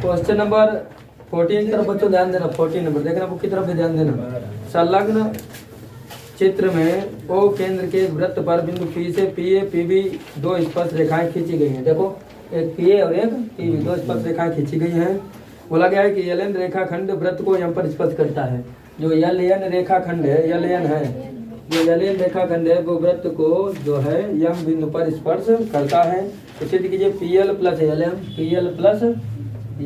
Question number 14 की तरफ बच्चों ध्यान देना। 14 नंबर देखना, बुक की तरफ भी ध्यान देना। संलग्न चित्र में ओ केंद्र के वृत्त पर बिंदु पी से पी ए पी बी दो स्पर्श रेखाएं खींची गई हैं। देखो एक पी ए और एक पी बी, दो स्पर्श रेखाएं खींची गई हैं। बोला गया है कि एल एन रेखाखंड वृत्त को यहाँ पर स्पर्श करता है। जो एल एन रेखाखंड है, एल एन है, जो एल एन रेखाखंड है वो वृत्त को जो है यम बिंदु पर स्पर्श करता है। तो सिद्ध कीजिए P L plus L M, P L plus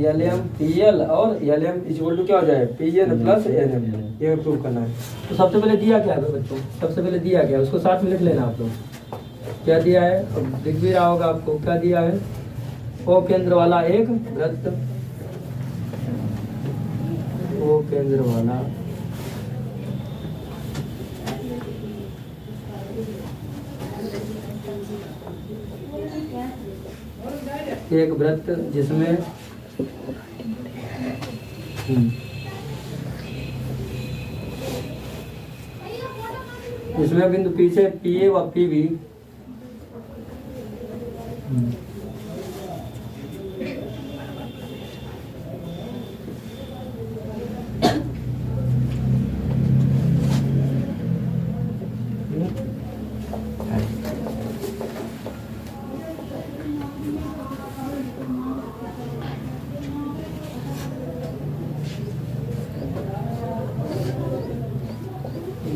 L M, P L और एल एम इक्वल टू क्या हो जाए, P N plus L M. ये प्रूव करना है। तो सबसे पहले दिया क्या है बच्चों, सबसे पहले दिया क्या है उसको साथ में लिख लेना आप लोग। क्या दिया है, अब दिख भी रहा होगा आपको क्या दिया है। ओ केंद्र वाला एक वृत्त, ओ केंद्र वाला एक वृत्त जिसमें इसमें बिंदु पी से पी ए व पी बी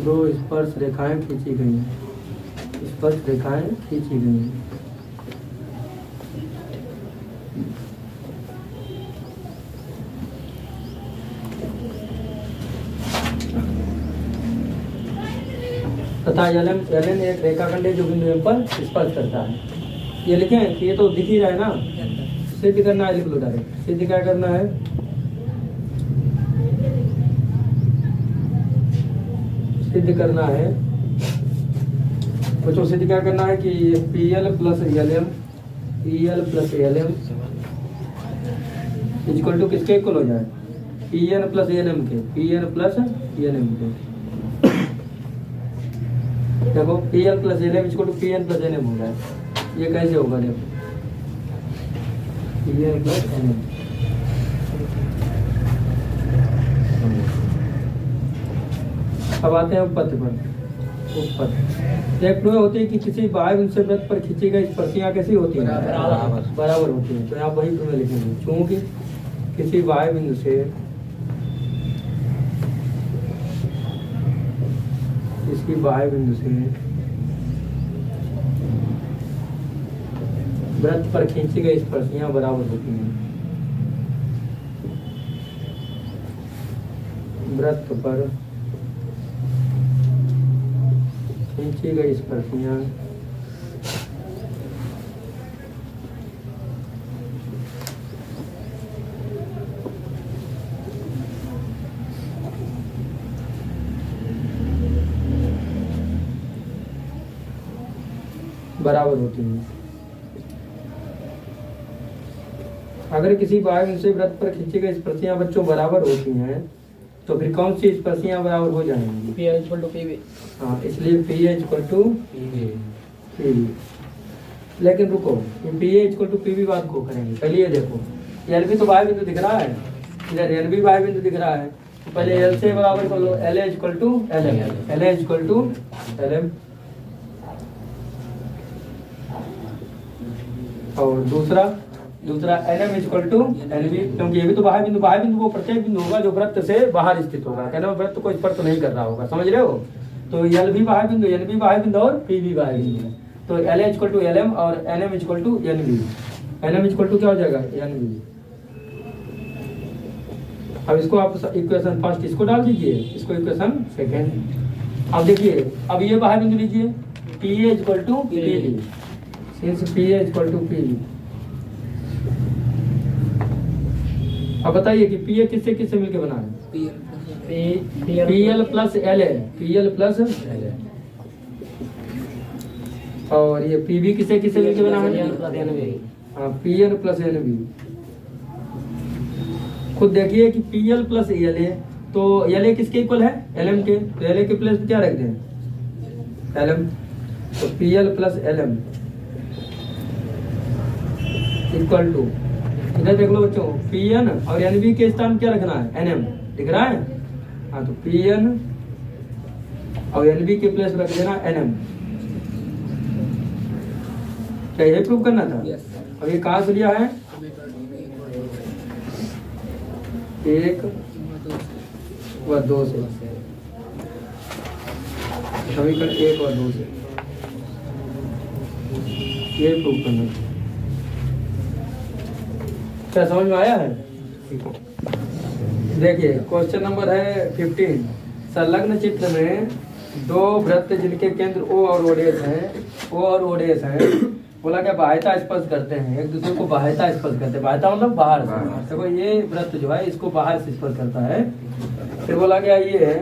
दो स्पर्श रेखाएं खींची गई हैं, स्पर्श रेखाएं खींची गई हैं। तथा एल एन एक रेखाखंड है जो बिंदु एम पर स्पर्श करता है। ये लिखें कि ये तो दिख ही रहा है ना। सिद्ध करना है, लिख लो डायरेक्ट। सिद्ध क्या करना है, सिद्ध करना है बच्चों, सिद्ध क्या करना है कि P L plus L M, P L plus L M equal to किसके इक्वल हो जाए, P N plus L M के, P N plus L M के। देखो P L plus L M equal to P N plus L M हो जाए। ये कैसे होगा, देखो P N plus L M. अब आते हैं उपपत्ति पर। उपपत्ति एक प्रयोग होती है कि किसी बाह्य बिंदु से वृत्त पर खींची गई स्पर्शियां कैसी होती हैं, बराबर होती हैं। तो आप वही प्रयोग लिखेंगे, चूंकि किसी बाह्य बिंदु से इसकी बाह्य बिंदु से वृत्त पर खींची गई स्पर्शियां बराबर होती हैं। वृत्त पर खींची गई स्पर्शियां बराबर होती हैं। अगर किसी बाह्य बिंदु से वृत्त पर खींची गई स्पर्शियां बच्चों बराबर होती हैं तो फिर कौन सी स्पर्शियां बराबर हो जाएंगी, P H equal to P B. हाँ, इसलिए P H equal to P B. लेकिन रुको, P H equal to P B बात को करेंगे। पहले ये देखो, एल भी तो बाह्य बिंदु दिख रहा है, इधर एल भी बाह्य बिंदु दिख रहा है। तो पहले एल से बराबर कर लो, L H equal to L M, L H equal to L M. और दूसरा N M equal to N B, क्योंकि ये भी तो बाह्य बिंदु वो प्रत्येक बिंदु होगा जो वृत्त से बाहर स्थित होगा। कहना वृत्त को स्पर्श तो नहीं कर रहा होगा, समझ रहे हो। तो एल भी बाह्य बिंदु, एन भी बाह्य बिंदु और पी भी बाह्य बिंदु है। तो L H equal to L M और N M equal to N B. N M equal to क्या हो जाएगा, एन बी। अब इसको आप इक्वेशन फर्स्ट इसको डाल दीजिए, इसको इक्वेशन सेकेंड। अब देखिए, अब ये बाह्य बिंदु लीजिए, P A equal to P B, since P A equal to P B. अब बताइए कि पी ए किससे मिलकर बना है, P L plus L A, P L plus L A. और ये पी बी किससे मिलकर बना है, हाँ, P N plus N B. खुद देखिए कि P L plus L A, तो एल ए किसके इक्वल है, एल एम के। तो एल ए के प्लस क्या रख दें, एल एम। तो P L plus L M equal to इधर देख लो बच्चों, पी एन और एन बी के स्थान क्या रखना है, एन एम, दिख रहा है। हाँ तो पी एन और एन बी के प्लेस रख देना एन एम। क्या यही प्रूव करना था? अब ये कहाँ से लिया है, एक व दो से, समीकरण एक और दो से, ये प्रूव करना। क्या समझ में आया है? देखिए क्वेश्चन नंबर है 15। संलग्न चित्र में दो वृत्त जिनके केंद्र ओ और ओडेस हैं, ओ और ओडेस हैं, बोला क्या बाह्यता स्पर्श करते हैं, एक दूसरे को बाह्यता स्पर्श करते हैं। बाह्यता मतलब बाहर से। देखो ये वृत्त जो है इसको बाहर से स्पर्श करता है। फिर बोला गया ये है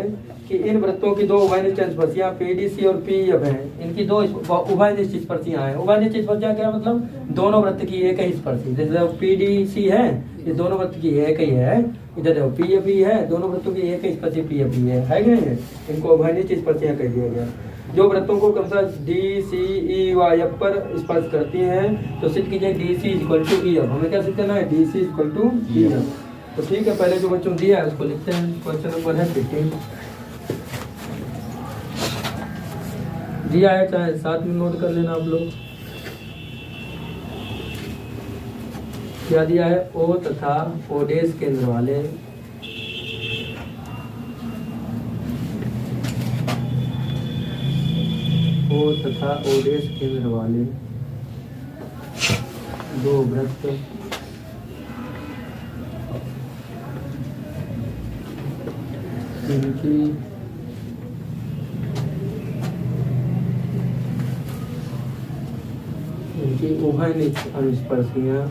कि इन वृत्तों की दो उभयनिष्ठ स्पर्शियां पीडीसी और पीएफ हैं, इनकी दो उभयनिष्ठ स्पर्शियां हैं। उभयनिष्ठ स्पर्शियां क्या मतलब, दोनों वृत्त की एक ही स्पर्शी। जैसे पीडीसी है, ये दोनों वृत्त की एक ही है। इधर देखो पीएफ ही है, दोनों वृत्तों की एक ही स्पर्शी पीएफ ही है कि नहीं? इनको उभयनिष्ठ स्पर्शियां कह दिया गया। जो वृत्तों को क्रमशः डी सी ई व एफ पर स्पर्श करती हैं तो सिद्ध कीजिए D C equal to E F. हमें क्या सिद्ध करना है, D C equal to E F. तो ठीक है, पहले जो बच्चों दिया है उसको लिखते हैं। क्वेश्चन नंबर है 15 दिया है, चाहे साथ में नोट कर लेना आप लोग। क्या दिया है, ओ तथा ओडेस केंद्र वाले ओ तथा ओडेस केंद्र वाले दो वृत्त इनकी उभयनिष्ठ अनुस्पर्शियां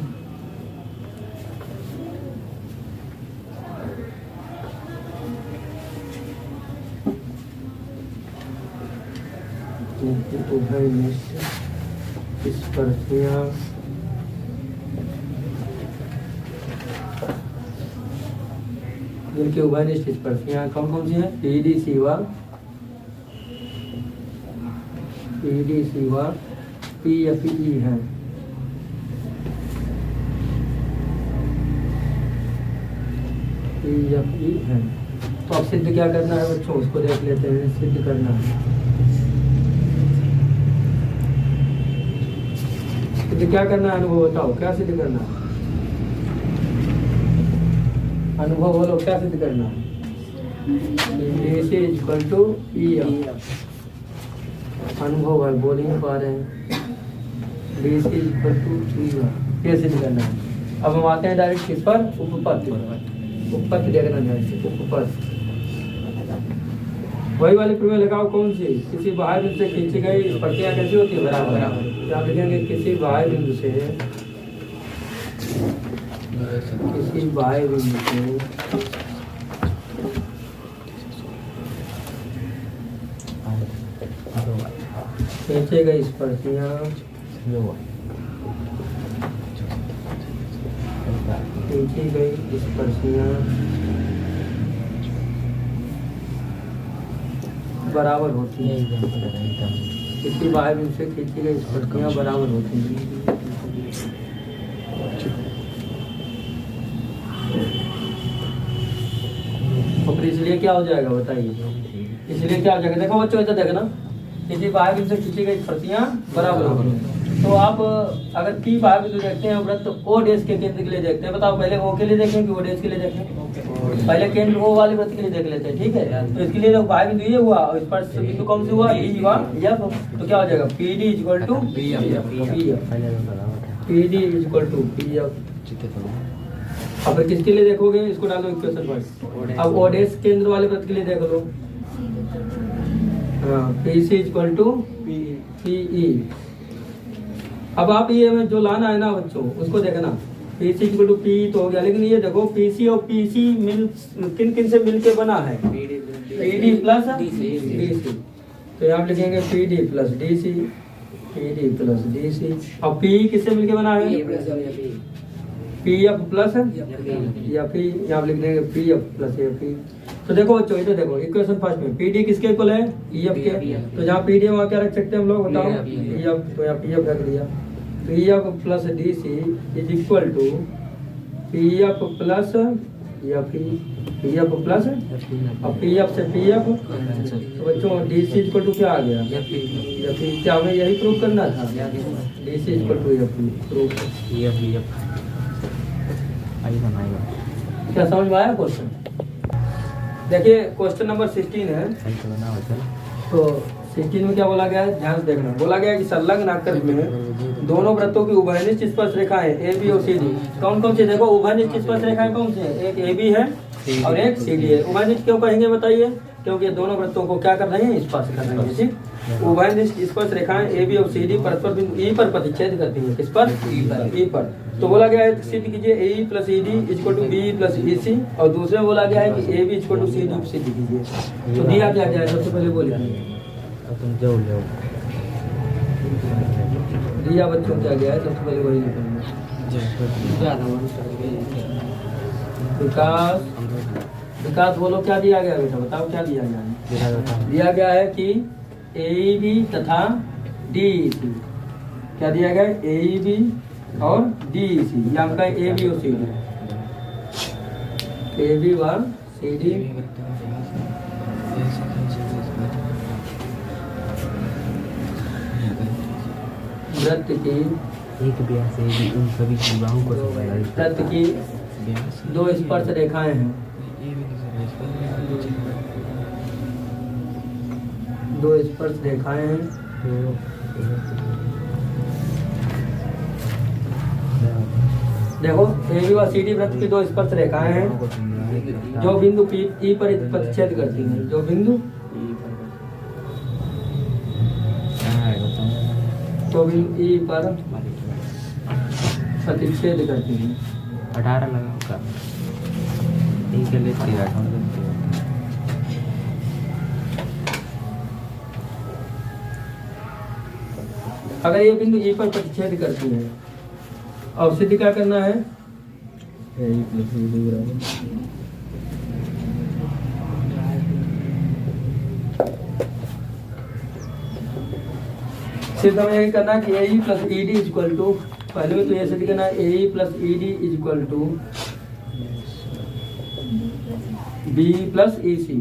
उभयनिष्ठ स्पर्शियां जिनकी उभयनिष्ठ स्पर्शियां कौन कौन सी हैं, पीडीसी व पीएफई है। पीएफई है। तो अब सिद्ध क्या करना है बच्चों, उसको देख लेते हैं। सिद्ध करना है, सिद्ध क्या करना है, अनुभव बताओ क्या सिद्ध करना है, अनुभव बोलो क्या सिद्ध करना है। Equal to E F. अनुभव है, बोल ही नहीं पा रहे हैं। इक्वल टू ई एफ, ये सिद्ध करना है। अब हम आते हैं डायरेक्ट किस पर, उपपत्ति। उपपत्ति देखना चाहिए, उपपत्ति वही वाली प्रमेय लगाओ। कौन सी, किसी बाह्य बिंदु से खींची गई स्पर्शियां कैसी होती है, बराबर। क्या लिखेंगे, किसी बाह्य बिंदु से खींचे गई स्पर्शियां बराबर होती है। किसी बाह्य बिंदु से खींची गई स्पर्शियां बराबर होती हैं। और इसलिए क्या हो जाएगा बताइए, इसलिए क्या हो जाएगा। देखो बच्चों इधर देखना, किसी बाह्य बिंदु से खींची गई स्पर्शियां बराबर होती हैं। तो आप अगर पी बाह्य बिंदु देखते हैं वृत्त ओ डेश के केंद्र के लिए देखते हैं, बताओ पहले ओ के लिए देखें कि ओ डेश के लिए देखें। पहले केंद्र ओ वाले वृत्त के लिए देख लेते हैं, ठीक है। तो इसके लिए बाह्य बिंदु ये हुआ और स्पर्श बिंदु कौन से हुआ, डी हुआ एफ। तो क्या हो जाएगा, P D equal to P F. P D equal to P F. अब किसके लिए देखोगे, इसको डालो इक्वेशन पर। अब ओ डेश केंद्र वाले वृत्त के लिए देख लो, P C equal to P E. अब आप ये में जो लाना है ना बच्चों उसको देखना, P C equal to P तो हो गया, लेकिन ये देखो पी सी और पी सी मिल किन किन से मिलके बना है, P D plus D C. तो यहाँ लिखेंगे P D plus D C, P D plus D C. और पी किससे मिलके बना है, पी एफ प्लस या पी, यहाँ लिख देंगे P F plus A P. तो देखो बच्चों इधर देखो इक्वेशन फर्स्ट में पी डी किसके इक्वल है, ई एफ के। तो जहाँ पी डी वहाँ क्या रख सकते हैं हम लोग, बताओ, ई एफ। तो यहाँ पी एफ रख दिया। तो E F plus D C is equal to P F plus F P F plus और पी एफ से पी एफ। तो बच्चों डी सी इक्वल टू क्या आ गया? F E. क्या हमें यही प्रूव करना था? D C equal to F E proof. क्या समझ में आया क्वेश्चन? देखिए क्वेश्चन नंबर 16 है। तो 16 में क्या बोला गया है, ध्यान से देखना। बोला गया है कि संलग्न आकृति में दोनों वृत्तों की उभयनिष्ठ स्पर्श रेखाएं ए बी और सी डी। कौन कौन सी? देखो उभयनिष्ठ स्पर्श रेखाएं कौन सी है? एक ए बी है और एक सी डी है। उभयनिष्ठ क्यों कहेंगे बताइए? क्योंकि दोनों वृत्तों को क्या कर रहे हैं? स्पर्श कर रहे हैं। ठीक, उभयनिष्ठ स्पर्श रेखाएं ए बी और सी डी परस्पर बिंदु ई पर प्रतिच्छेद करती हैं। किस पर? ई पर। तो बोला गया है सिद्ध कीजिए A plus E D equal to B plus E C. और दूसरे में बोला गया है कि A B equal to C D सिद्ध कीजिए। तो दिया क्या गया है? सबसे पहले बोलिए दिया बच्चों क्या गया है? सबसे पहले वही विकास। विकास बोलो क्या दिया गया बेटा? बताओ क्या दिया गया है? दिया गया है कि ए बी तथा डी सी। क्या दिया गया है? ए बी और डी सी। या आपका ए बी और सी डी। ए बी व सी डी वृत्त की एक व्यास से भी उन सभी विवाहों को वृत्त की दो स्पर्श रेखाएं हैं। दो स्पर्श रेखाएं हैं। देखो ए बी व सी डी वृत्त की दो स्पर्श रेखाएं हैं जो बिंदु पी ई पर प्रतिच्छेद करती हैं। जो बिंदु तो बिंदु ई पर प्रतिच्छेद करती हैं। 18 लगा का एक ले 13 अगर ये बिंदु ई पर प्रतिच्छेद करती है और सिद्ध क्या करना है? सिद्ध हमें यही करना है कि A plus E D equal to, पहले में तो ये सिद्ध करना है A plus E D equal to B plus E C.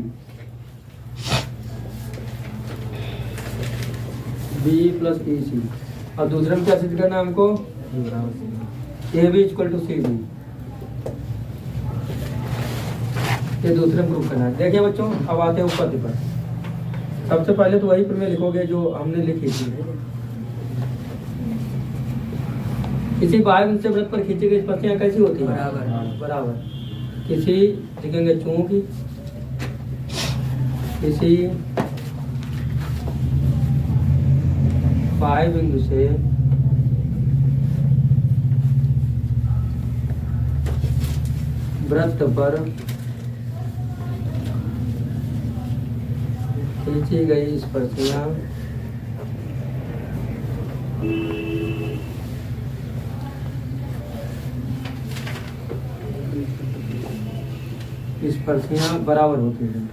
B plus E C. और दूसरे में क्या सिद्ध करना है हमको? A B equal to C D. ये दूसरे में प्रूफ करना है। देखिए बच्चों अब आते हैं ऊपर पर। सबसे पहले तो वही प्रमेय लिखोगे जो हमने लिखी थी। किसी बाह्य से वृत्त पर खींची गई स्पर्शियां कैसी होती हैं? बराबर। किसी लिखेंगे चूंकि किसी बाह्य बिंदु से वृत्त पर खींची गई स्पर्शियां बराबर होती हैं।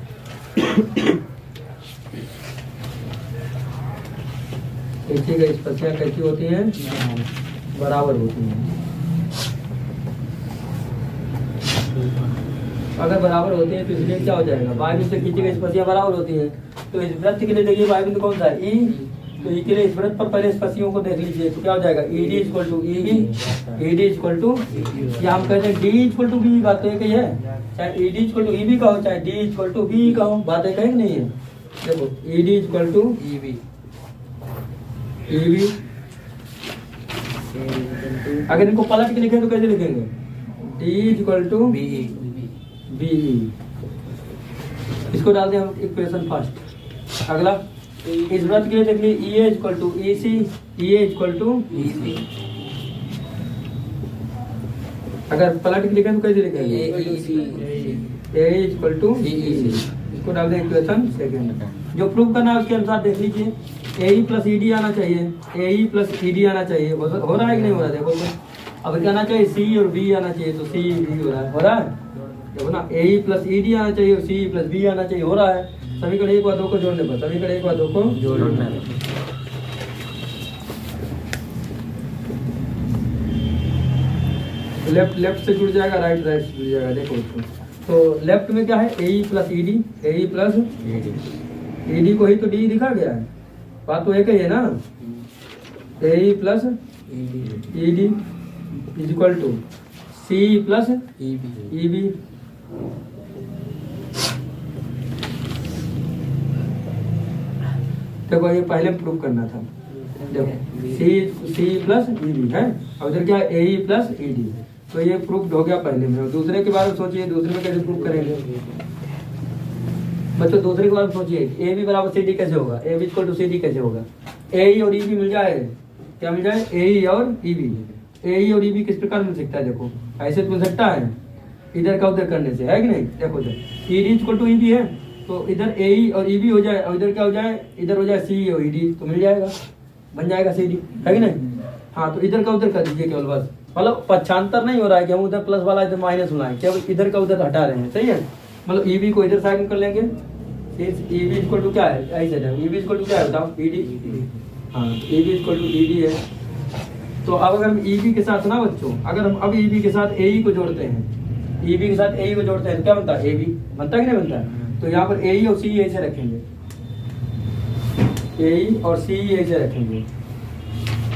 खींची गई स्पर्शियां कैसी होती हैं? बराबर होती हैं। अगर बराबर होती हैं तो इसलिए क्या हो जाएगा? बाह्य बिंदु से खींची गई स्पर्शियां बराबर होती हैं। तो इस वृत्त के लिए देखिए बाह्य बिंदु कौन सा है? ई। तो ई के लिए इस वृत्त पर पहले स्पर्शियों को देख लीजिए। तो क्या हो जाएगा? E D equal to E B, E D equal to, या हम कहते हैं डी इक्वल टू बी। बात तो एक ही है, चाहे E D equal to E B का हो चाहे डी इक्वल टू बी का हो, बात एक है कि नहीं है? देखो E D equal to E B. अगर इनको पलट के लिखें तो कैसे लिखेंगे? D equal to B. इसको डाल दें हम इक्वेशन फर्स्ट। अगला इस वृत्त के लिए देख लीजिए E A equal to E C, E A equal to E C. अगर पलट के लिखें तो कैसे लिखेंगे? A equal to E C. इसको डाल दें इक्वेशन सेकेंड। जो प्रूव करना है उसके अनुसार देख लीजिए। ए प्लस ई डी आना चाहिए, ए प्लस ई डी आना चाहिए। हो रहा है कि नहीं हो रहा? देखो अब क्या आना चाहिए? सी और बी आना चाहिए। तो सी बी हो रहा है। देखो ना, ए प्लस ई डी आना चाहिए और सी प्लस बी आना चाहिए। हो रहा है। समीकरण एक व दो को जोड़ने पर, समीकरण एक व दो को जोड़ने पर लेफ्ट लेफ्ट से जुड़ जाएगा, राइट राइट से जुड़ जाएगा। देखो इसको, तो लेफ्ट में क्या है, A plus E D, A plus E D को ही तो डी लिखा गया है, बात तो एक ही है ना। A plus E D is equal to C plus E B. देखो ये पहले प्रूव करना था। देखो सी प्लस ई बी है, और इधर क्या है, ए प्लस ई डी। तो ये प्रूफ हो गया पहले में। दूसरे के बारे में सोचिए, दूसरे में कैसे प्रूफ करेंगे बच्चों? दूसरे के बारे में सोचिए, ए बी बराबर सी डी कैसे होगा, A B equal to C D कैसे होगा? ए और ई बी मिल जाए, क्या मिल जाए, ए और ई बी। ए और ई बी किस प्रकार मिल सकता है? देखो ऐसे तो मिल सकता है, इधर का उधर करने से, है कि नहीं? देखो इधर E D equal to E B है, तो इधर ए और ई बी हो जाए, और इधर क्या हो जाए, इधर हो जाए सी और ई डी, तो मिल जाएगा, बन जाएगा सी डी, है कि नहीं? हाँ, तो इधर का उधर कर दीजिए केवल, बस। मतलब पक्षांतर नहीं हो रहा है कि हम उधर प्लस वाला इधर माइनस होना है, केवल इधर का उधर हटा रहे हैं, सही है। मतलब ई बी को इधर साइड में कर लेंगे, ई बी इक्वल टू क्या है, ऐसे ई बी इक्वल टू क्या है बताओ, ई डी। हाँ, E B equal to E D है। तो अब अगर हम ई बी के साथ ना बच्चों, अगर हम अब ई बी के साथ ए को जोड़ते हैं, ई बी के साथ ए को जोड़ते हैं तो क्या बनता है, ए बी बनता है कि नहीं बनता है? तो यहाँ पर ए और सी ऐसे रखेंगे, ए और सी ऐसे रखेंगे।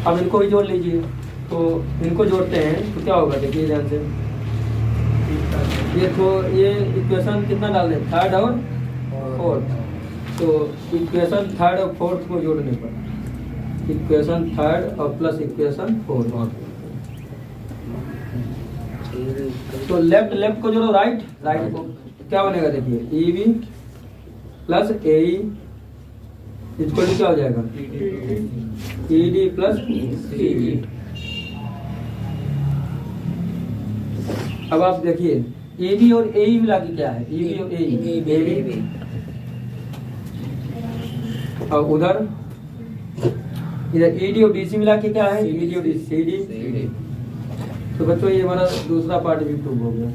अब इनको भी जोड़ लीजिए, तो इनको जोड़ते हैं तो क्या होगा, देखिए ध्यान से। ये तो ये इक्वेशन कितना डाल दें, थर्ड और फोर्थ। तो इक्वेशन थर्ड और फोर्थ को जोड़ने पर इक्वेशन थर्ड और प्लस इक्वेशन फोर्थ, तो लेफ्ट लेफ्ट को जोड़ो, राइट राइट को, क्या बनेगा देखिए, E B plus A equal to क्या हो जाएगा, E D plus C D. अब आप देखिए ए बी और ए मिला के क्या है, ई बी और ए बी, और उधर इधर ई डी और डी सी मिला के क्या है, ई डी और सी डी। तो बच्चों ये हमारा दूसरा पार्ट भी प्रूव हो गया,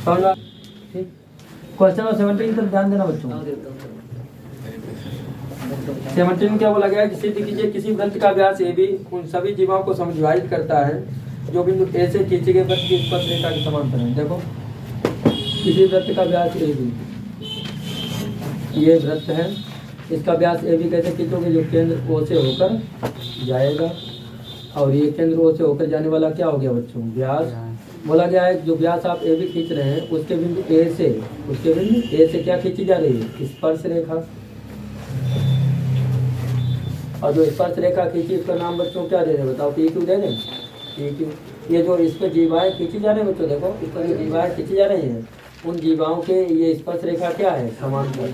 समझा? ठीक, क्वेश्चन नंबर 17 पर ध्यान देना बच्चों। 17 क्या बोला गया है, सिद्ध कीजिए किसी वृत्त का व्यास ए बी उन सभी जीवाओं को समविभाजित करता है जो बिंदु ए से खींचे गए वृत्त की स्पर्श रेखा के समांतर है। देखो किसी वृत्त का व्यास ए बी, ये वृत्त है, इसका व्यास ए बी कैसे खींचोगे, जो केंद्र ओ से होकर जाएगा, और ये केंद्र ओ से होकर जाने वाला क्या हो गया बच्चों, व्यास। बोला गया है जो व्यास आप ए बी खींच रहे हैं उसके बिंदु ए से, उसके बिंदु ए से क्या खींची जा रही है, स्पर्श रेखा। और जो स्पर्श रेखा खींची इसका नाम बच्चों क्या दे रहे हैं बताओ, पी क्यू दे दें, पी क्यू। ये जो इस पर जीवाएँ खींची जा रही है बच्चों, देखो इस पर जो जीवाएँ खींची जा रही हैं उन जीवाओं के ये स्पर्श रेखा क्या है, समांतर।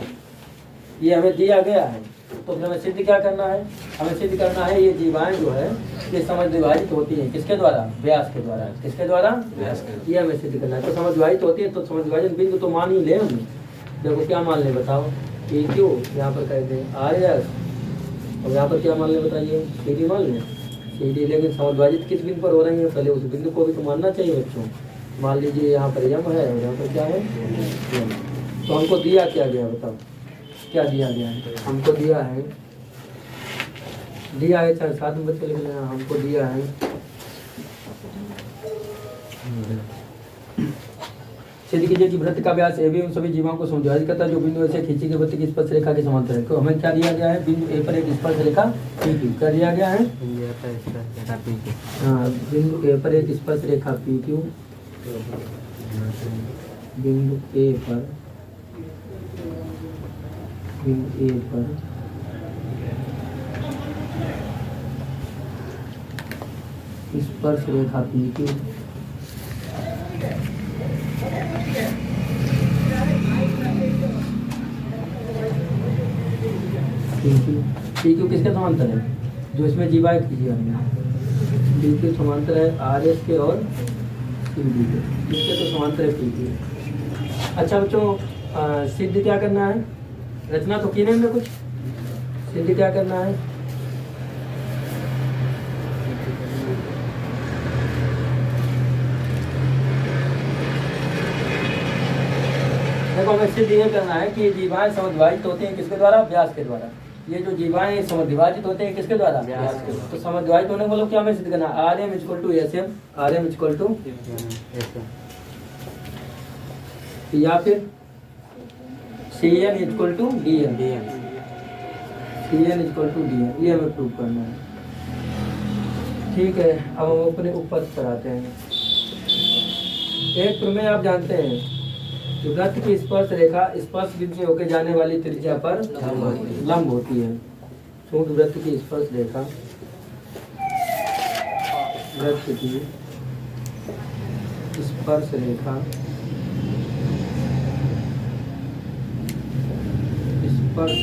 ये हमें दिया गया है, तो फिर हमें सिद्ध क्या करना है, हमें सिद्ध करना है ये जीवाएँ जो है ये समविभाजित होती हैं, किसके द्वारा, व्यास के द्वारा। किसके द्वारा, व्यास के। ये हमें सिद्ध करना है। तो समविभाजित होती है, तो समविभाजन बिंदु तो मान ही ले हम। देखो क्या मान ले बताओ, पी क्यू यहाँ पर कहते हैं आर एस, और यहाँ पर क्या मान ले बताइए, सी डी मान लें, सी डी। लेकिन समविभाजित किस बिंदु पर हो रही है, पहले उस बिंदु को भी तो मानना चाहिए बच्चों। मान लीजिए यहाँ पर यम है और यहाँ पर क्या है, यम। तो हमको दिया क्या गया बताओ, क्या दिया गया है, हमको दिया है चाहे साथ में बच्चे लिख लेना, हमको दिया है सिद्ध कीजिए कि वृत्त का व्यास ए बी उन सभी जीवों को समविभाजित करता है जो बिंदु ए से खींची गई वृत्त की स्पर्श रेखा के समांतर है। तो हमें क्या दिया गया है, बिंदु ए पर एक स्पर्श रेखा पी क्यू, क्या दिया गया है, हाँ बिंदु ए पर एक स्पर्श रेखा पी क्यू, बिंदु ए पर स्पर्श रेखा पी क्यू। पी क्यू किसके समांतर है, जो इसमें जीवाएँ खींची हमने, पी क्यू समांतर है आर एस के और सी डी के, इसके तो समांतर है पी क्यू। अच्छा बच्चों सिद्ध क्या करना है, रचना तो की नहीं हमने कुछ, सिद्ध क्या करना है, देखो हमें सिद्ध ये करना है कि जीवाएँ समविभाजित होती हैं किसके द्वारा, व्यास के द्वारा। ये जो जीवाएं समद्विभाजित होते हैं किसके द्वारा? व्यास के। तो समद्विभाजित होने वालों क्या हमें सिद्ध करना? RM equal to SM, RM equal to या फिर CN equal to DM, CN equal to DM, ये हमें प्रूव करना है। ठीक है, अब हम अपने ऊपर पर आते हैं। एक प्रमेय आप जानते हैं कि वृत्त की स्पर्श रेखा स्पर्श बिंदु से होकर जाने वाली त्रिज्या पर लंब होती है। क्योंकि वृत्त की स्पर्श रेखा वृत्त की स्पर्श रेखा स्पर्श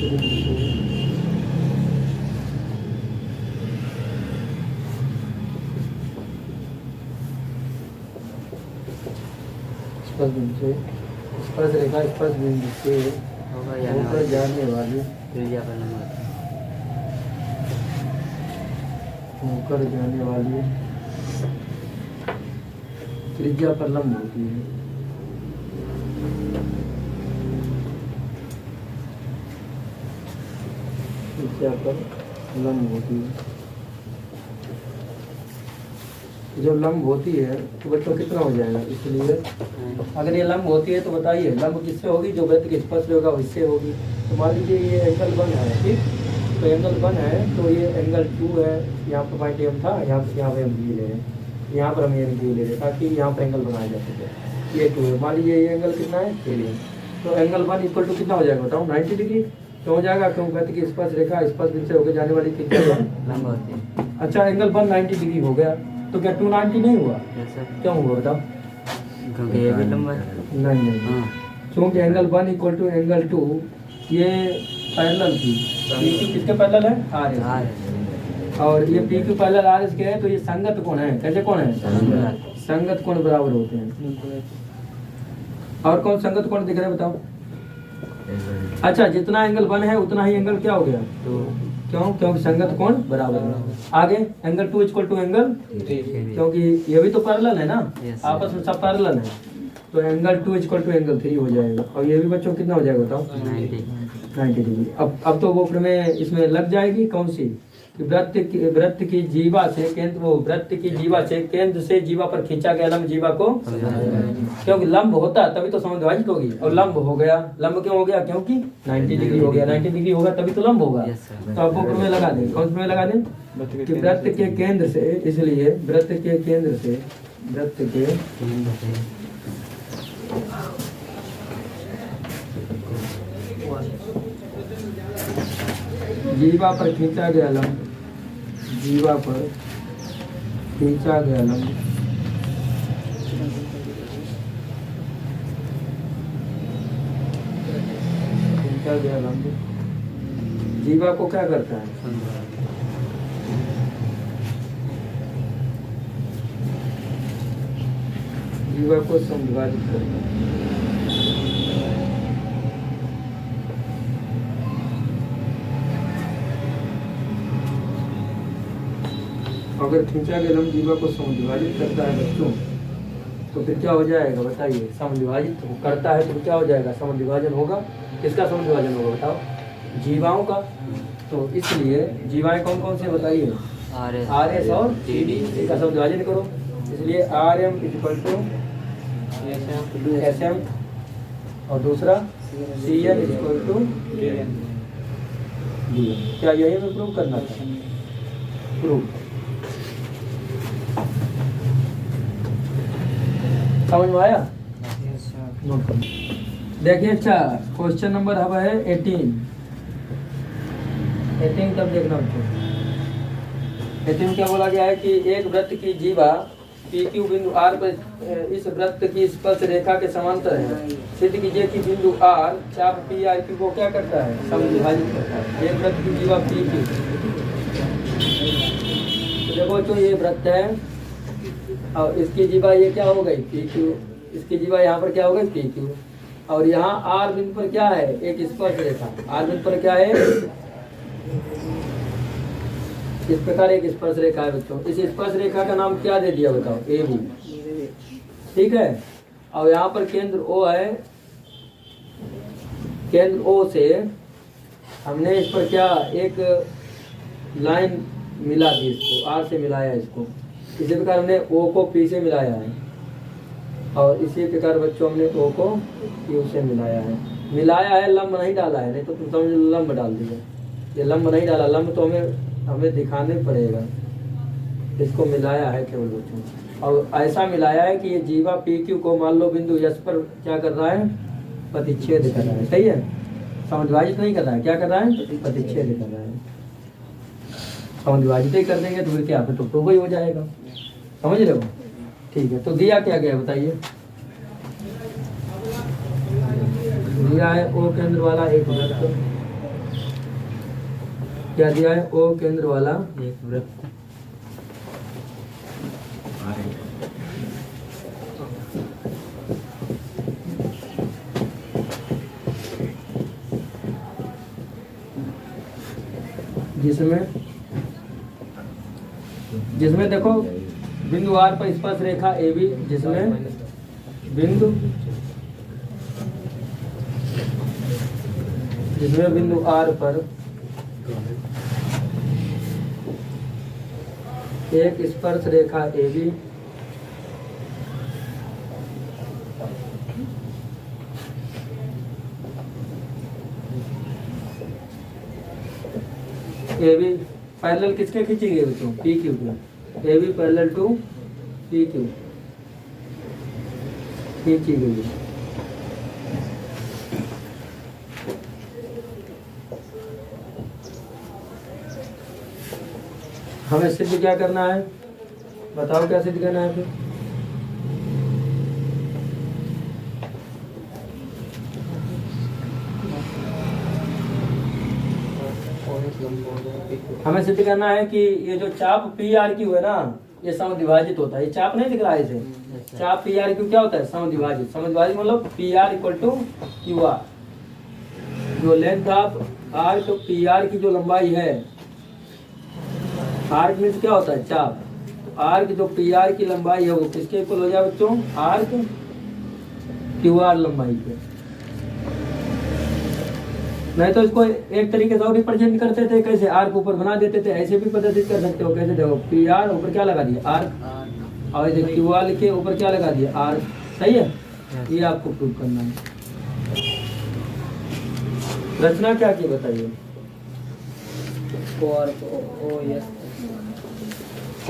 बिंदु से स्पर्श रेखा स्पर्श बिंदु से होकर जाने वाली होकर जाने वाली त्रिज्या पर लंब होती है। त्रिज्या पर लंब होती है। जब लंब होती है तो बच्चों कितना हो जाएगा? इसलिए अगर ये लंब होती है तो बताइए लंब किससे होगी? जो वृत्त की स्पर्श होगा उससे होगी। तो मान लीजिए ये एंगल 1 है, ठीक? तो एंगल 1 है तो ये एंगल 2 है। यहाँ पर पॉइंट एम था, यहाँ पे हम बी ले रहे हैं, यहाँ पर हम एम बी ले रहे हैं ताकि यहाँ पर एंगल बनाया जा सके। ये 2 है, मान लीजिए ये एंगल कितना है? 3। तो एंगल 1 इक्वल टू कितना हो जाएगा बताओ? 90 डिग्री। क्यों हो जाएगा? क्यों वृत्त की स्पर्श रेखा स्पर्श बिंदु से होकर जाने वाली त्रिज्या लंब होती है। अच्छा, एंगल 1 90 डिग्री हो गया तो क्या 290 नहीं हुआ? क्यों हुआ बताओ? क्योंकि ये भी लंबा है। नहीं, क्योंकि एंगल 1 इक्वल टू एंगल 2 ये पैरेलल थी। PQ किसके पैरेलल है? RS। और ये PQ पैरेलल RS के है तो ये संगत कोण है। कैसे कोण है? संगत कोण बराबर होते हैं। और कौन संगत कोण दिख रहे हैं बताओ? अच्छा, जितना एंगल 1 है उतना ही एंगल क्या हो गया? क्यों? क्योंकि संगत कोण बराबर है। आगे एंगल 2 इक्वल टू एंगल 3, क्योंकि ये भी तो पैरेलल है ना, आपस में सब पैरेलल है। तो एंगल 2 इक्वल टू एंगल 3 हो जाएगा। और ये भी बच्चों कितना हो जाएगा बताओ? 90 डिग्री। अब तो वो प्रमेय इसमें लग जाएगी। कौन सी? कि वृत्त की जीवा से केंद्र, वो वृत्त की जीवा से केंद्र से जीवा पर खींचा गया लंब जीवा को, क्योंकि लंब होता तभी तो समद्विभाजित होगी। और लंब हो गया। लंब क्यों हो गया? क्योंकि 90 डिग्री हो गया। 90 डिग्री होगा तभी तो लंब होगा। तो अब वो प्रमेय लगा दें। कौन प्रमेय लगा दें? कि वृत्त के केंद्र से, इसलिए वृत्त के केंद्र से जीवा पर खींचा गया लंब, जीवा पर खींचा गया लंब जीवा को क्या करता है? जीवा को समद्विभाजित करता है। अगर खींचा गया लंब जीवा को समद्विभाजित करता है बच्चों, तो फिर क्या हो जाएगा बताइए? समद्विभाजित करता है तो क्या हो जाएगा? समद्विभाजन होगा। किसका समद्विभाजन होगा बताओ? जीवाओं का। तो इसलिए जीवाएं कौन कौन से बताइए? RS और CD का समद्विभाजन करो। इसलिए RM इक्वल टू SM और दूसरा CN इक्वल टू DM। क्या यही हमें प्रूव करना था? प्रूव समझ में आया? नोट करो। देखिए, अच्छा क्वेश्चन नंबर अब है 18 तब देखना बच्चों। 18 क्या बोला गया है कि एक वृत्त की जीवा PQ बिंदु R पर इस वृत्त की स्पर्श रेखा के समांतर है। सिद्ध कीजिए कि बिंदु R चाप PRQ को क्या करता है? समद्विभाजित करता है। एक वृत्त की जीवा PQ, तो देखो तो ये वृत्त है और इसकी जीवा ये क्या हो गई? PQ। इसकी जीवा यहाँ पर क्या हो गई? PQ। और यहाँ R बिंदु पर क्या है? एक स्पर्श रेखा। R बिंदु पर क्या है? इस प्रकार एक स्पर्श रेखा है बच्चों। इस स्पर्श रेखा का नाम क्या दे दिया बताओ? AB। ठीक है। और यहाँ पर केंद्र O है। केंद्र O से हमने इस पर क्या एक लाइन मिला दी, इसको आर से मिलाया इसको। इसी प्रकार हमने ओ को पी से मिलाया है, और इसी प्रकार बच्चों हमने ओ को क्यू से मिलाया है। मिलाया है, लंब नहीं डाला है, नहीं तो तुम समझ लो लंब डाल दिया। ये लंब नहीं डाला, लंब तो हमें दिखाने पड़ेगा। इसको मिलाया है केवल बच्चों, और ऐसा मिलाया है कि ये जीवा पी क्यू को मान लो बिंदु यस पर क्या कर रहा है, प्रतिच्छेद कर रहा है। सही है, समविभाजित नहीं कर रहा है, क्या कर रहा है, प्रतिच्छेद कर रहा है। समविभाजित ही कर देंगे तो फिर क्या, फिर तो प्रूव ही हो जाएगा। समझ रहे हो? ठीक है, तो दिया क्या गया बताइए। दिया है ओ केंद्र वाला एक वृत्त। क्या दिया है, ओ केंद्र वाला एक वृत्त। जिसमें देखो बिंदु आर पर स्पर्श रेखा ए बी, जिसमें बिंदु आर पर एक स्पर्श रेखा ए बी पैरेलल किसके खींची गई बच्चों, पी क्यू के। A B parallel to P Q खींची गई है। हमें सिद्ध क्या करना है, बताओ क्या सिद्ध करना है फिर। हमें सिद्ध करना है कि ये जो चाप पी आर क्यू है ना, ये समद्विभाजित होता है। ये चाप नहीं दिख रहा है इसे, चाप पी आर क्यू क्या होता है, समद्विभाजित। समद्विभाजित मतलब P R equal to Q R. जो लेंथ ऑफ आर, तो पी आर की जो लंबाई है, आर्क मीन्स क्या होता है, चाप। तो आर्क जो पी आर की लंबाई है वो किसके इक्वल हो जाए बच्चों, आर्क क्यू आर लंबाई के। नहीं तो इसको एक तरीके से और रिप्रेजेंट करते थे, कैसे, आर्क ऊपर बना देते थे, ऐसे भी प्रदर्शित कर सकते हो। कैसे, देखो पी आर ऊपर क्या लगा दिया, आर्क, और इधर क्यू आर के ऊपर क्या लगा दिया, आर्क। सही है, ये आपको प्रूव करना है। रचना क्या की बताइए।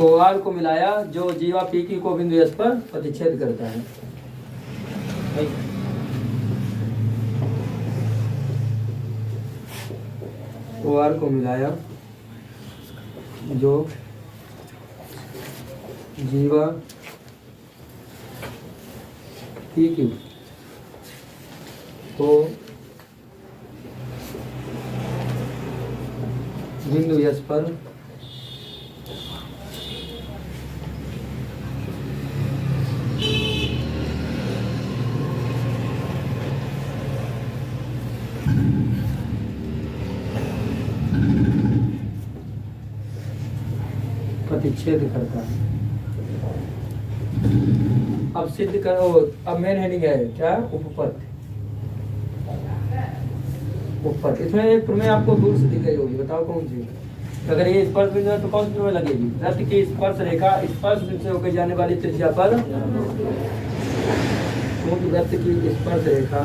ओ आर को मिलाया जो जीवा पी क्यू को बिंदु एस पर प्रतिच्छेद करता है। ओ आर को मिलाया जो जीवा पी क्यू को बिंदु एस पर प्रतिच्छेद करता है। अब सिद्ध करो, अब मेन हेडिंग है क्या, उपपत्ति। उपपत्ति इसमें एक प्रमेय आपको दूर से दिख रही होगी, बताओ कौन सी। अगर ये स्पर्श बिंदु है तो कौन सी प्रमेय लगेगी, वृत्त की स्पर्श रेखा स्पर्श बिंदु से होकर जाने वाली त्रिज्या पर, वृत्त की स्पर्श रेखा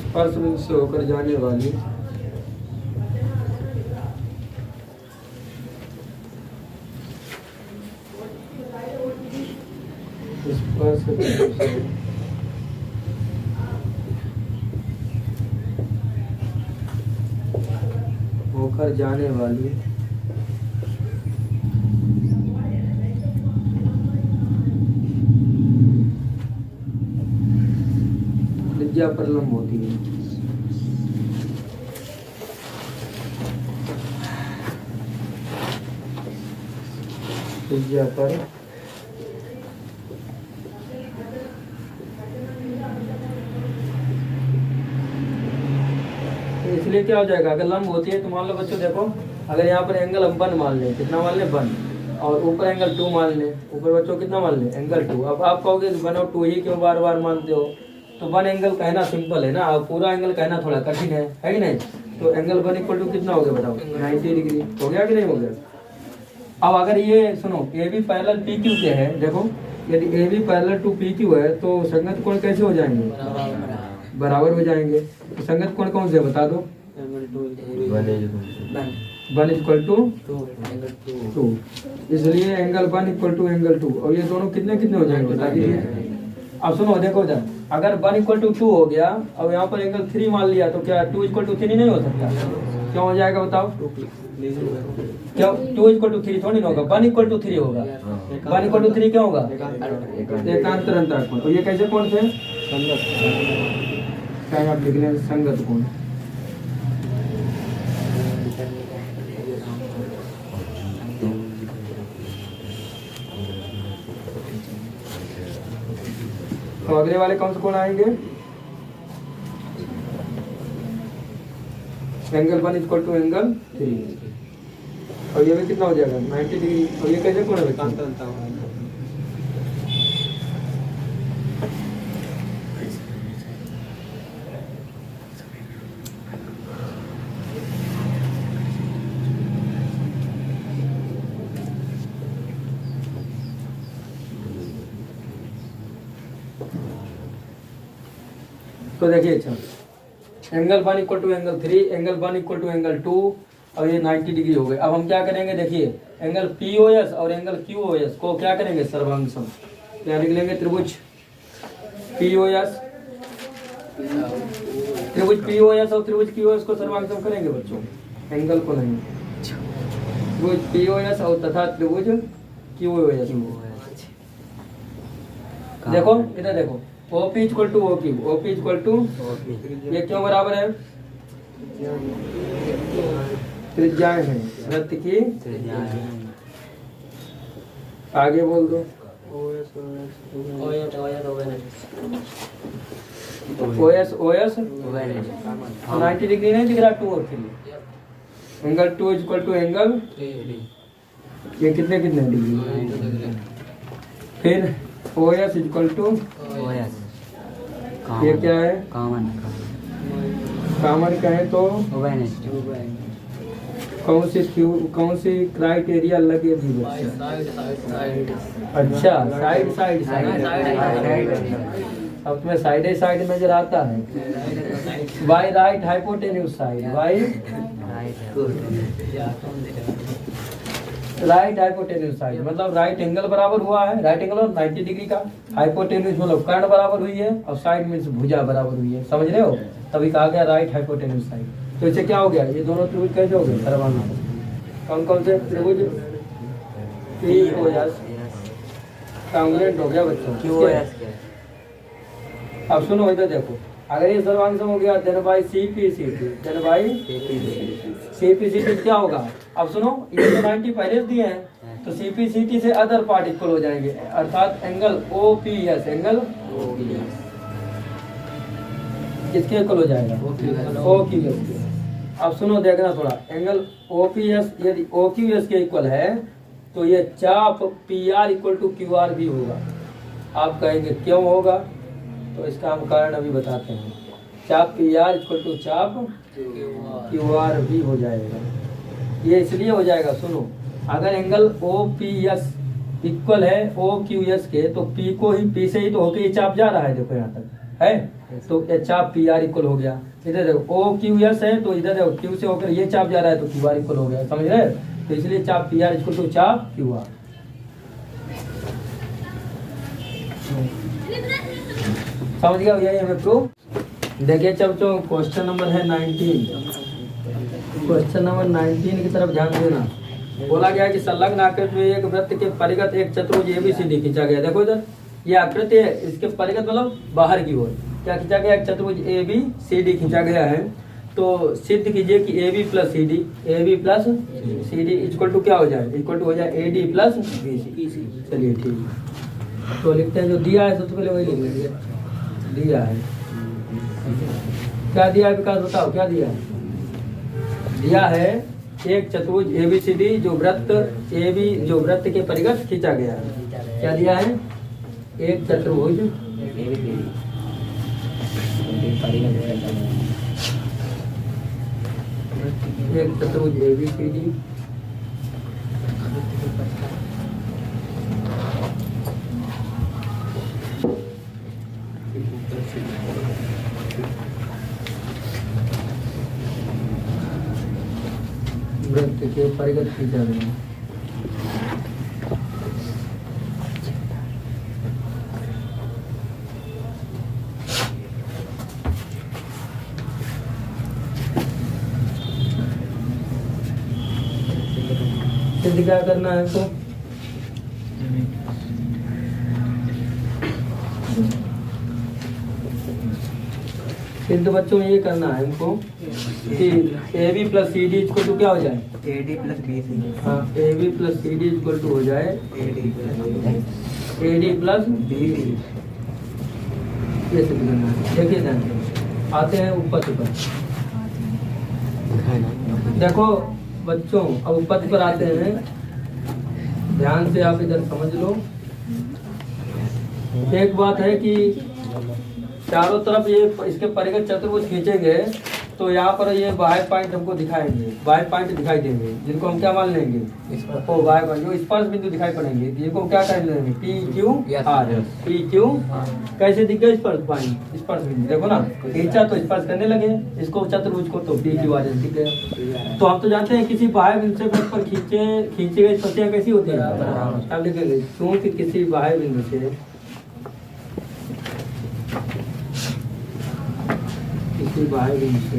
स्पर्श बिंदु से होकर जाने वाली स्पर्श बिंदु से होकर जाने वाली त्रिज्या पर लंब होती है। त्रिज्या पर इसलिए क्या हो जाएगा, अगर लंब होती है तो मान लो बच्चों देखो, अगर यहाँ पर एंगल हम 1 मान लें, कितना मान लें 1, और ऊपर एंगल 2 मान लें, ऊपर बच्चों कितना मान लें एंगल 2। अब आप कहोगे 1 और 2 ही क्यों बार बार मानते हो, तो 1 एंगल कहना सिंपल है ना, अब पूरा एंगल कहना थोड़ा कठिन है कि नहीं। तो एंगल 1 इक्वल टू कितना हो गया बताओ, 90 डिग्री हो गया कि नहीं हो गया। अब अगर ये सुनो A B parallel P Q के है, देखो यदि A B parallel to P Q है तो संगत कोण कैसे हो जाएंगे, बराबर हो जाएंगे। तो संगत कोण कौन से बता दो, 1 इक्वल टू 2, इसलिए एंगल 1 इक्वल टू एंगल 2, और ये दोनों कितने कितने हो जाएंगे बता दीजिए। अब सुनो देखो इधर, अगर 1 इक्वल टू 2 हो गया और यहाँ पर एंगल 3 मान लिया, तो क्या 2 इक्वल टू 3 नहीं हो सकता, क्यों हो जाएगा बताओ, क्यों 2 इक्वल टू 3 थोड़ी ना होगा, 1 इक्वल टू 3 होगा। 1 इक्वल टू 3 क्या होगा, एकांतर अंतराल कोण। तो ये कैसे कोण थे, क्या आप लिख लें संगत कोण। तो अगले वाले कौन से कोण आएंगे, एंगल 1 इक्वल टू एंगल 3, और ये भी कितना हो जाएगा 90 डिग्री। और ये कैसे कोण है, तो देखिए अच्छा, angle 1 equal to angle 3, angle 1 equal to angle 2, और ये 90 डिग्री हो गए। अब हम क्या करेंगे, देखिए एंगल POS और एंगल QOS को क्या करेंगे, सर्वांगसम। क्या लिख लेंगे, त्रिभुज POS, त्रिभुज POS और त्रिभुज QOS को सर्वांगसम करेंगे बच्चों, एंगल को नहीं। त्रिभुज POS और तथा त्रिभुज QOS। देखो इधर देखो, OP equal to OQ, OP equal to, ये क्यों बराबर है, त्रिज्याएं हैं, वृत्त की आगे बोल दो, OS 90 डिग्री नहीं दिख रहा 2 और 3, एंगल 2 इक्वल टू एंगल, ये कितने कितने डिग्री। फिर OS इक्वल टू, ये क्या है, कॉमन कहें तो कौन सी क्राइटेरिया लगेगी बच्चा, अच्छा साइड साइड साइड, अब तुम्हें साइड साइड नजर आता है, by right hypotenuse side, by right hypotenuse side, मतलब राइट एंगल बराबर हुआ है, राइट एंगल और 90 डिग्री का, हाइपोटेन्यूज मतलब कर्ण बराबर हुई है, और साइड मीन्स भुजा बराबर हुई है, समझ रहे हो, तभी कहा गया राइट हाइपोटेन्यूज साइड। तो इससे क्या हो गया, ये दोनों त्रिभुज कैसे हो गए, सर्वांगसम। कौन कौन से त्रिभुज, POS कांग्रुएंट हो गया बच्चों। अब सुनो इधर देखो, अगर ये सर्वांगसम हो गया then by CPCT, then by CPCT क्या होगा। अब सुनो ये तो 90 पहले दिए हैं, तो CPCT से अदर पार्ट इक्वल हो जाएंगे, अर्थात एंगल OPS, एंगल किसके इक्वल हो जाएगा, OQS। अब सुनो देखना थोड़ा, एंगल OPS यदि OQS के इक्वल है तो ये चाप PR इक्वल टू QR भी होगा। आप कहेंगे क्यों होगा, तो इसका हम कारण अभी बताते हैं। चाप PR इक्वल टू चाप QR भी हो जाएगा। ये इसलिए हो जाएगा, सुनो अगर एंगल OPS इक्वल है OQS के, तो P को ही P से ही तो होके ये चाप जा रहा है, देखो यहाँ तक है, तो ये चाप PR इक्वल हो गया। इधर देखो OQS है, तो इधर देखो Q से होकर ये चाप जा रहा है, तो QR इक्वल हो गया, समझ रहे। तो इसलिए चाप PR इक्वल टू चाप QR। समझ गया, यही हमें प्रूफ। देखिए बच्चों क्वेश्चन नंबर है 19, क्वेश्चन नंबर 19 की तरफ ध्यान देना। बोला गया कि संलग्न आकृति में एक वृत्त के परिगत एक चतुर्भुज ABCD खींचा गया। देखो इधर ये आकृति है, इसके परिगत मतलब बाहर की ओर क्या खींचा गया, एक चतुर्भुज ABCD खींचा गया है। तो सिद्ध कीजिए कि AB plus CD equal to क्या हो जाए, इक्वल टू हो जाए AD प्लस BC। चलिए ठीक है, तो लिखते हैं जो दिया है सबसे पहले वही लिख लेंगे। दिया है, क्या दिया है विकास बताओ, क्या दिया है। दिया है एक चतुर्भुज ABCD जो वृत्त AB जो वृत्त के परिगत खींचा गया है। क्या दिया है? एक चतुर्भुज एक चतुर्भुज ABCD वृत्त के परिगत खींचा गया। सिद्ध क्या करना है हमको? सिद्ध बच्चों में ये करना है हमको कि AB plus CD equal to क्या हो जाए? AD plus BC। हाँ, AB plus CD equal to हो जाए AD प्लस BC। ये सिद्ध करना है। देखिए ध्यान से आते हैं उपपत्ति पर। देखो बच्चों अब उपपत्ति पर आते हैं, ध्यान से आप इधर समझ लो। एक बात है कि चारों तरफ ये इसके परिगत चतुर्भुज खींचेंगे तो यहाँ पर ये बाह्य पॉइंट हमको दिखाएंगे, बाह्य पॉइंट दिखाई देंगे जिनको हम क्या मान लेंगे? वो बाह्य पॉइंट जो स्पर्श बिंदु दिखाई पड़ेंगे जिनको क्या कह लेंगे? PQR। PQ कैसे दिख गए? स्पर्श पॉइंट, स्पर्श बिंदु। देखो ना खींचा तो स्पर्श करने लगे इसको चतुर्भुज को तो PQR दिख गया। तो हम तो जानते हैं किसी बाह्य बिंदु से वृत्त पर खींचे गए स्पर्शियाँ कैसी होती है? अब लिखेंगे क्योंकि किसी बाह्य बिंदु से किसी बाह्य बिंदु से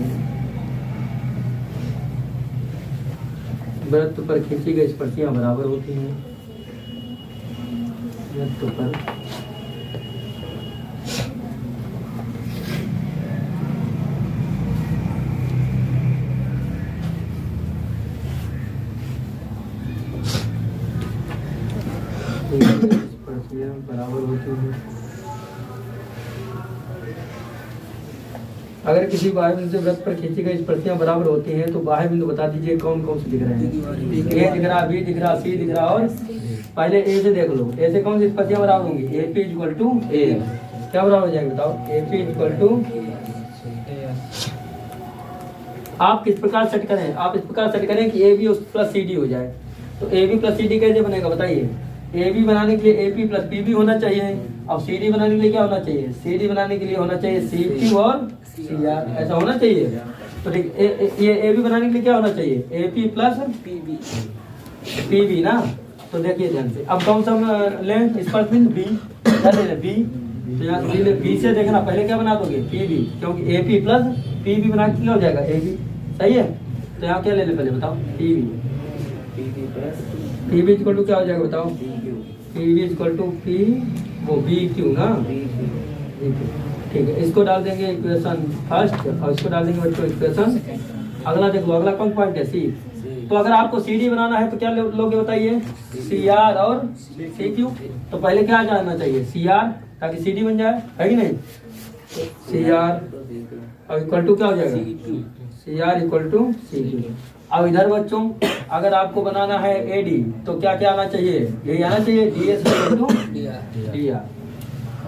वृत्त पर खींची गई स्पर्शियां बराबर होती हैं। वृत्त पर स्पर्शियां बराबर होती हैं। अगर किसी बाह्य बिंदु से वृत्त पर खींची गई स्पर्शियां बराबर होती हैं तो बाह्य बिंदु बता दीजिए कौन कौन से दिख रहे हैं? A दिख रहा, B दिख रहा, C दिख रहा और पहले A से देख लो। A से कौन सी स्पर्शियां बराबर होंगी? AP equal to A। क्या बराबर हो जाएंगे बताओ? AP इक्वल टू आप किस प्रकार सेट करें? आप इस प्रकार सेट करें कि AB प्लस CD हो जाए। तो AB प्लस CD कैसे बनेगा बताइए? AB बनाने के लिए AP प्लस PB होना चाहिए। अब CD बनाने के लिए क्या होना चाहिए? CD बनाने के लिए होना चाहिए CQ और CR, ऐसा होना चाहिए। तो ठीक ये AB बनाने के लिए क्या होना चाहिए? AP प्लस PB ना। तो देखिए ध्यान से अब कौन सा लें? स्पर्श बिंदु B। क्या ले लें? B। तो यहाँ B से देखना पहले क्या बना दोगे? PB, क्योंकि AP प्लस PB बना के क्या हो जाएगा? AB। सही है। तो यहाँ क्या ले लें पहले बताओ? PB इक्वल टू क्या हो जाएगा बताओ? PB इक्वल टू P वो BQ ना। ठीक है, इसको डाल देंगे इक्वेशन फर्स्ट और इसको डाल देंगे बच्चों इक्वेशन। अगला देखो, अगला कौन पॉइंट है? C। तो अगर आपको CD बनाना है तो क्या लोगे बताइए? CR और CQ। तो पहले क्या जानना चाहिए? CR ताकि CD बन जाए, है कि नहीं? CR और इक्वल टू क्या हो जाएगा? CR equal to CQ। अब इधर बच्चों अगर आपको बनाना है AD तो क्या क्या आना चाहिए? यही आना चाहिए DS इक्वल टू DR।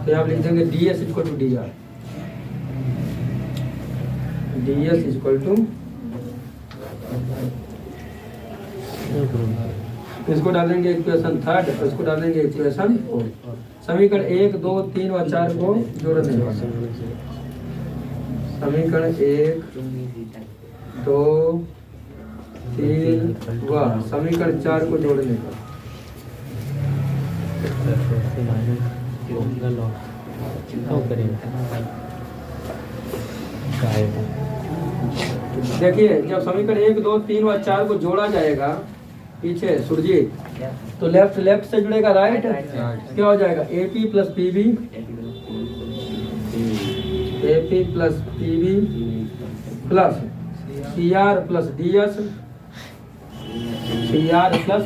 तो आप लिख देंगे DS equal to DR। DS equal to, इसको डालेंगे इक्वेशन थर्ड और इसको डालेंगे इक्वेशन फोर्थ। समीकरण 1, 2, 3 और 4 को जोड़ने का। समीकरण 1, 2, 3 व समीकरण 4 को जोड़ने का। देखिए जब समीकरण 1, 2, 3 व 4 को जोड़ा जाएगा पीछे सुरजीत, तो लेफ्ट से जुड़ेगा राइट। क्या हो जाएगा? AP plus PB, AP plus PB plus CR plus DS, CR plus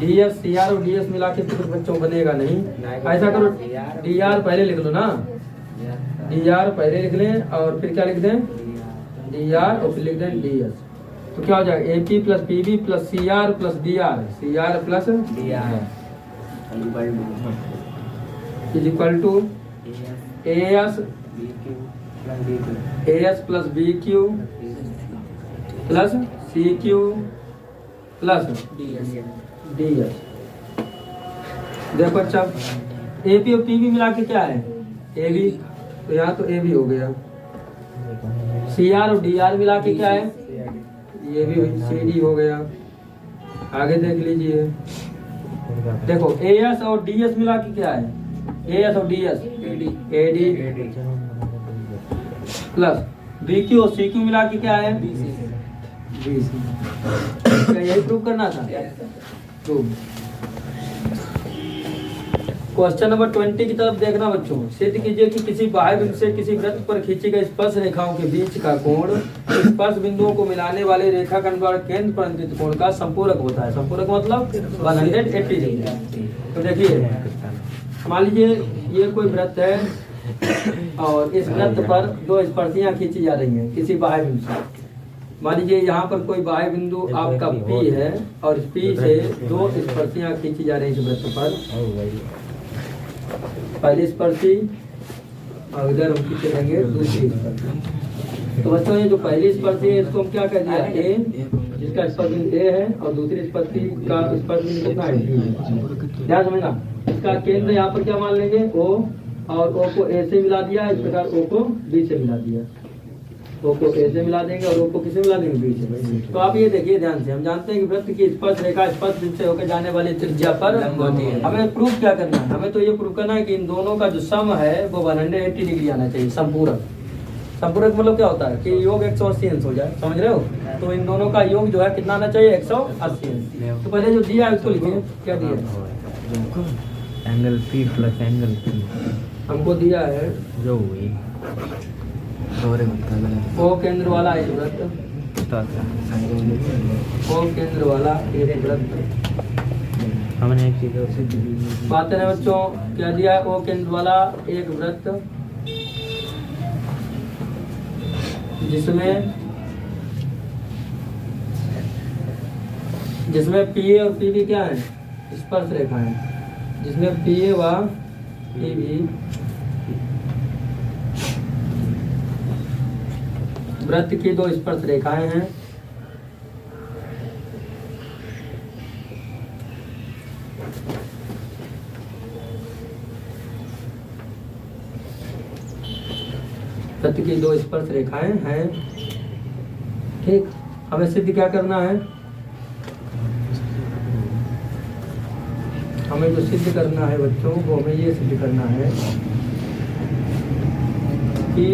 DS। CR और DS मिला के कुछ बच्चों बनेगा नहीं। ऐसा करो DR पहले लिख लो ना, DR पहले लिख लें और फिर क्या लिख दें? DR और फिर लिख दें DS। तो तो क्या हो जाएगा A P plus P B plus C R plus D R, C R plus is equal to A S plus B Q plus C Q plus D S. देखो अच्छा ए पी और P B मिला के क्या है A B, तो यहाँ तो ए बी हो गया। सी आर और डी आर मिला के क्या है ये भी सी डी हो गया। आगे देख लीजिए, देखो ए एस और डी एस मिला के क्या है ए एस और D S A D plus B Q और सी क्यू मिला के क्या है बी सी। क्या यही प्रूव करना था? क्वेश्चन नंबर 20 की तरफ देखना बच्चों। सिद्ध कीजिए कि किसी बाह्य बिंदु से किसी वृत्त पर खींची गई स्पर्श रेखाओं के बीच का कोण स्पर्श बिंदुओं को मिलाने वाले रेखाखंड द्वारा केंद्र पर अंकित कोण का संपूरक होता है। संपूरक मतलब 180 डिग्री। तो देखिए मान लीजिए ये कोई वृत्त है और इस वृत्त पर दो स्पर्शियां खींची जा रही हैं किसी बाह्य बिंदु से। मान लीजिए यहाँ पर कोई बाह्य बिंदु आपका P है और इस P से दो स्पर्शियां खींची जा रही हैं इस वृत्त पर। पहली स्पर्शी और इधर हम खींचे रहेंगे दूसरी स्पर्शी। तो बच्चों ये जो पहली स्पर्शी है इसको हम क्या कह दिया ए, जिसका स्पर्श बिंदु ए है और दूसरी स्पर्शी का स्पर्श बिंदु कितना है B है। ध्यान समझना, इसका केंद्र यहाँ पर क्या मान लेंगे O, और O को A से मिला दिया, इस प्रकार O को B से मिला दिया। O को A से मिला देंगे और O को किसे मिला देंगे B से। तो आप ये देखिए ध्यान से, हम जानते हैं कि वृत्त की स्पर्श रेखा स्पर्श बिंदु से होकर जाने वाली त्रिज्या पर होती है। हमें प्रूफ क्या करना है? हमें तो ये प्रूफ करना है कि इन दोनों का जो सम है वो 180 डिग्री आना चाहिए। संपूरक, संपूरक मतलब क्या होता है कि योग 180 अंश हो जाए, समझ रहे हो? तो इन दोनों का योग जो है कितना आना चाहिए 180 अंश। तो पहले जो दिया है उसको लिखिए, क्या दिया? Angle P plus angle P हमको दिया है जो हुई ओ केंद्र वाला एक वृत्त, ओ केंद्र वाला एक वृत्त। हमने एक चीज बात है बच्चों, क्या दिया है? ओ केंद्र वाला एक वृत्त जिसमें PA और PB क्या है? स्पर्श रेखा है। जिसमें PA व PB वृत्त की दो स्पर्श रेखाएं हैं। वृत्त की दो स्पर्श रेखाएं हैं, ठीक। हमें सिद्ध क्या करना है? हमें जो सिद्ध करना है बच्चों वो हमें ये सिद्ध करना है कि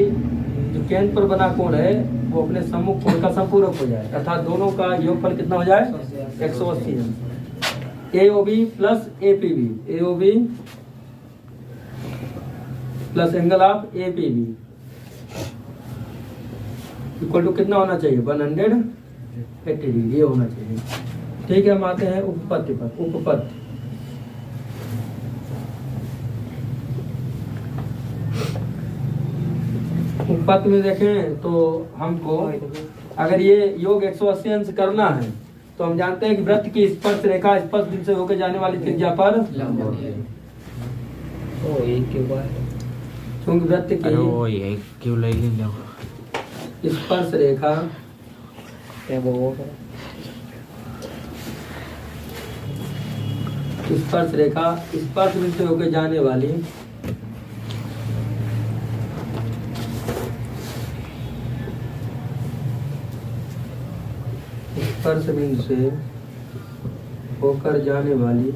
जो केंद्र पर बना कोण है वो अपने सम्मुख कोण का संपूरक हो जाए, अर्थात दोनों का योगफल कितना हो जाए 180 अंश। AOB plus APB, AOB plus angle of APB equal to कितना होना चाहिए 180 डिग्री, ये होना चाहिए, ठीक है। हम आते हैं उपपत्ति पर। उपपत्ति उपपत्ति में देखें तो हमको अगर ये योग 180 अंश करना है तो हम जानते हैं कि वृत्त की स्पर्श रेखा स्पर्श बिंदु से होकर जाने वाली त्रिज्या पर क्योंकि वृत्त की स्पर्श रेखा स्पर्श बिंदु से होकर जाने वाली स्पर्श बिंदु से होकर जाने वाली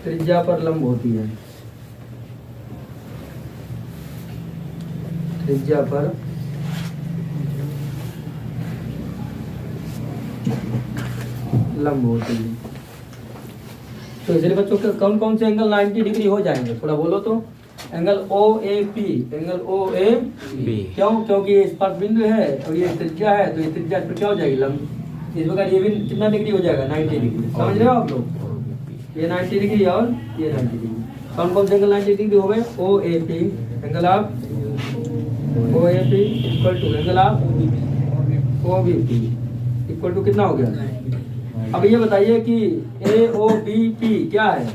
त्रिज्या पर लंब होती है। त्रिज्या पर लंब होती है। तो इसलिए बच्चों के कौन कौन से एंगल 90 डिग्री हो जाएंगे? थोड़ा बोलो तो। एंगल OAP, एंगल OAP क्यों? क्योंकि ये स्पर्श बिंदु है और ये त्रिज्या है, तो ये त्रिज्या पर क्या हो जाएगी लंब। इस प्रकार ये भी कितना डिग्री हो जाएगा 90 डिग्री। समझ रहे हो आप लोग? ये 90 डिग्री और ये 90 डिग्री। कौन कौन से एंगल 90 डिग्री हो गए? O A P angle of O A P equal to angle of O B P equal to कितना हो गया? अब ये बताइए कि ए ओ बी पी क्या है?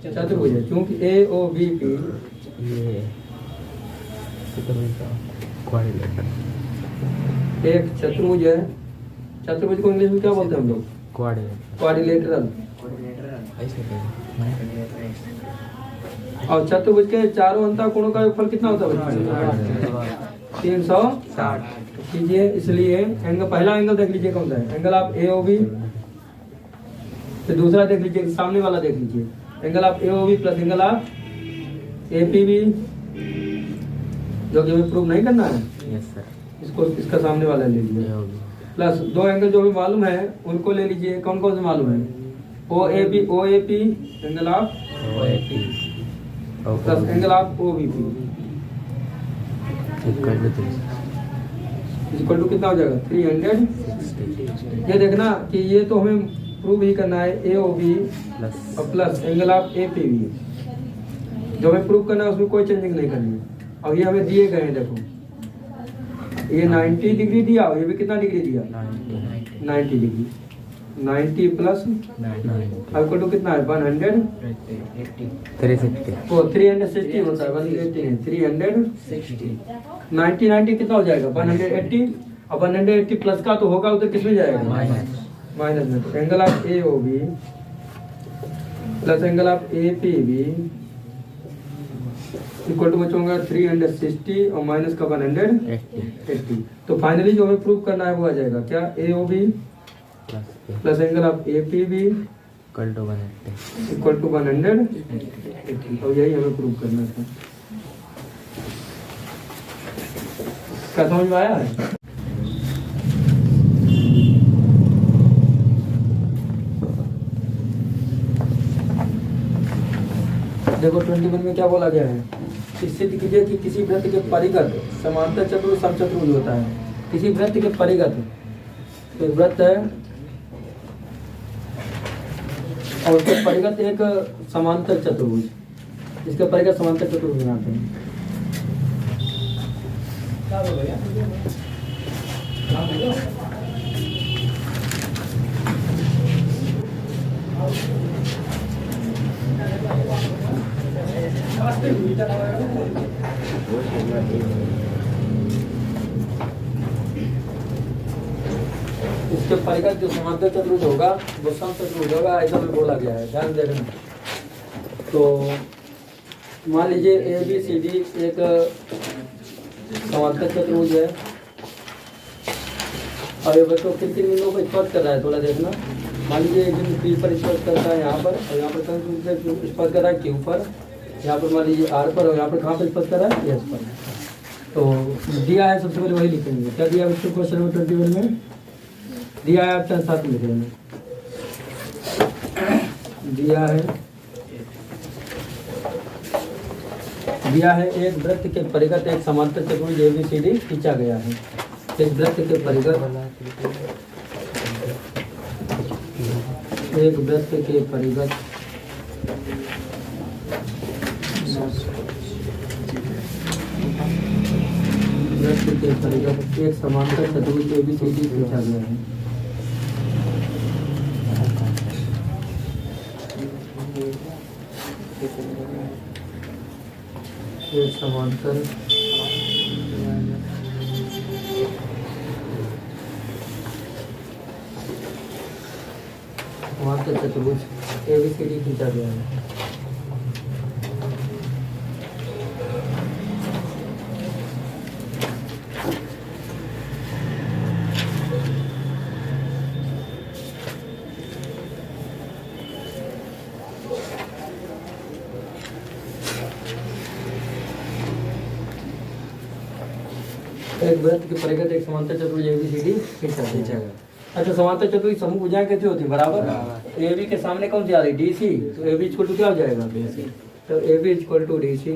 चतुर्भुज है। क्योंकि ए ओ बी पी ये चतुर्भुज का क्वाड्रिलेटरल। एक चतुर्भुज है। चतुर्भुज को इंग्लिश में क्या बोलते हैं हम लोग? क्वाड्रिलेटरल। ऐसे करें। और चतुर्भुज के चारों अंतःकोणों का योगफल कितना होता है बच्चों? 360 कीजिए। इसलिए एंगल, पहला एंगल देख लीजिए कौन सा है? Angle of A O B. फिर दूसरा देख लीजिए, सामने वाला देख लीजिए, angle of A O B plus angle of A P B, जो कि हमें प्रूव नहीं करना है। Yes sir. इसको इसका सामने वाला ले लीजिए, प्लस दो एंगल जो भी मालूम है उनको ले लीजिए। कौन कौन से मालूम है? O A P angle of plus angle of O B P equal to कितना हो जाएगा? 360। ये देखना कि ये तो हमें प्रूव ही करना है, ए ओ बी और plus angle of A P B. जो हमें प्रूव करना है उसमें कोई चेंजिंग नहीं करनी है। और ये हमें दिए गए हैं, देखो ये 90 डिग्री दिया और ये भी कितना डिग्री दिया? 90 डिग्री। 90 प्लस इक्वल टू कितना है? 180। 360। तो 360 होता है, 180 नहीं 360। 90 कितना हो जाएगा? 180। और 180 प्लस का तो होगा उधर किसमें जाएगा? माइनस में। तो angle of A O B plus angle of A P B equal to बचूंगा 360 और माइनस का 180। तो फाइनली जो हमें प्रूव करना है वो आ जाएगा क्या? A O B plus angle of A P B equal to 180। और यही हमें प्रूव करना था। क्या समझ में आया है? देखो 21 में क्या बोला गया है? सिद्ध कीजिए कि किसी वृत्त के परिगत समांतर चतुर्भुज समचतुर्भुज होता है। किसी वृत्त के परिगत, तो वृत्त है और उसके परिगत एक समांतर चतुर्भुज, इसके परिगत समांतर चतुर्भुज बनाते हैं। इसके परिगत जो समांतर चतुर्भुज होगा वो समचतुर्भुज होगा, ऐसा भी बोला गया है, ध्यान देखना। तो मान लीजिए ए बी सी डी एक समांतर चतुर्भुज है और ये बच्चों किन किन बिंदुओं पर स्पर्श कर रहा है थोड़ा देखना। मान लीजिए एक बिंदु पी पर स्पर्श करता है यहाँ पर, और यहाँ पर स्पर्श कर रहा है क्यू पर, यहाँ पर मान लीजिए आर पर, और यहाँ पर कहाँ पर स्पर्श कर रहा है? एस पर। तो दिया है, सबसे पहले वही लिखेंगे। क्या दिया बच्चों क्वेश्चन नंबर 21 में? दिया है, आप साथ में लिख लेंगे। दिया है एक वृत्त के परिगत एक समांतर चतुर्भुज ABCD खींचा गया है। एक वृत्त के परिगत एक वृत्त के परिगत एक समांतर चतुर्भुज ABCD खींचा गया है। एक समांतर चतुर्भुज ABCD खींचा गया है। एक वृत्त के परिगत एक समांतर चतुर्भुज ABCD खींचा गया। अच्छा, समांतर चतुर्भुज समूह भुजाएं कैसे होती है? बराबर। AB के सामने कौन सी आ रही? DC। तो AB इक्वल टू क्या हो जाएगा? BC। तो AB equal to DC,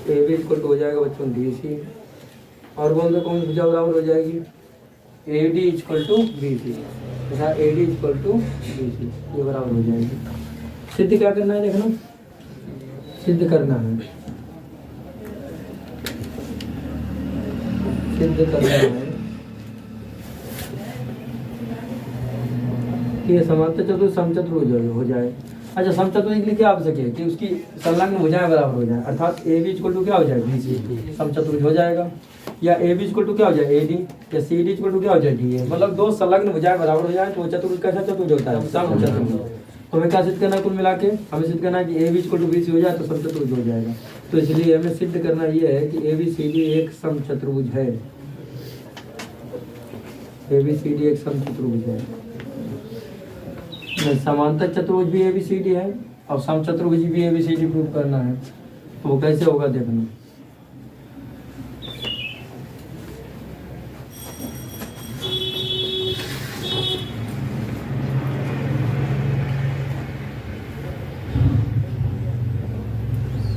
AB equal to हो जाएगा बच्चों DC। और कौन सी भुजा बराबर हो जाएगी? AD equal to BC। तथा AD इक्वल टू BC, ये बराबर हो जाएगी। सिद्ध क्या करना है देखना, सिद्ध करना है, सिद्ध करना है कि ये समांतर चतुर्भुज समचतुर्भुज हो जाए। अच्छा, समचतुर्भुज के लिए क्या आवश्यक है कि उसकी संलग्न भुजाएं बराबर हो जाए, अर्थात AB इक्वल टू क्या हो जाएगा BC, समचतुर्भुज हो जाएगा। या AB इक्वल टू क्या हो जाए AD, या CD इक्वल टू क्या हो जाए DA, मतलब दो संलग्न भुजाएं बराबर हो जाए तो वो चतुर्भुज कैसा चतुर्भुज होता है, समचतुर्भुज। तो हमें क्या सिद्ध करना है, कुल मिला के हमें सिद्ध करना है कि AB इक्वल टू BC हो जाए तो समचतुर्भुज हो जाएगा। तो इसलिए हमें सिद्ध करना ये है कि ABCD एक समचतुर्भुज है, ABCD एक समचतुर्भुज है। समांतर चतुर्भुज भी ABCD है और समचतुर्भुज भी ABCD प्रूव करना है। तो वो कैसे होगा देखना,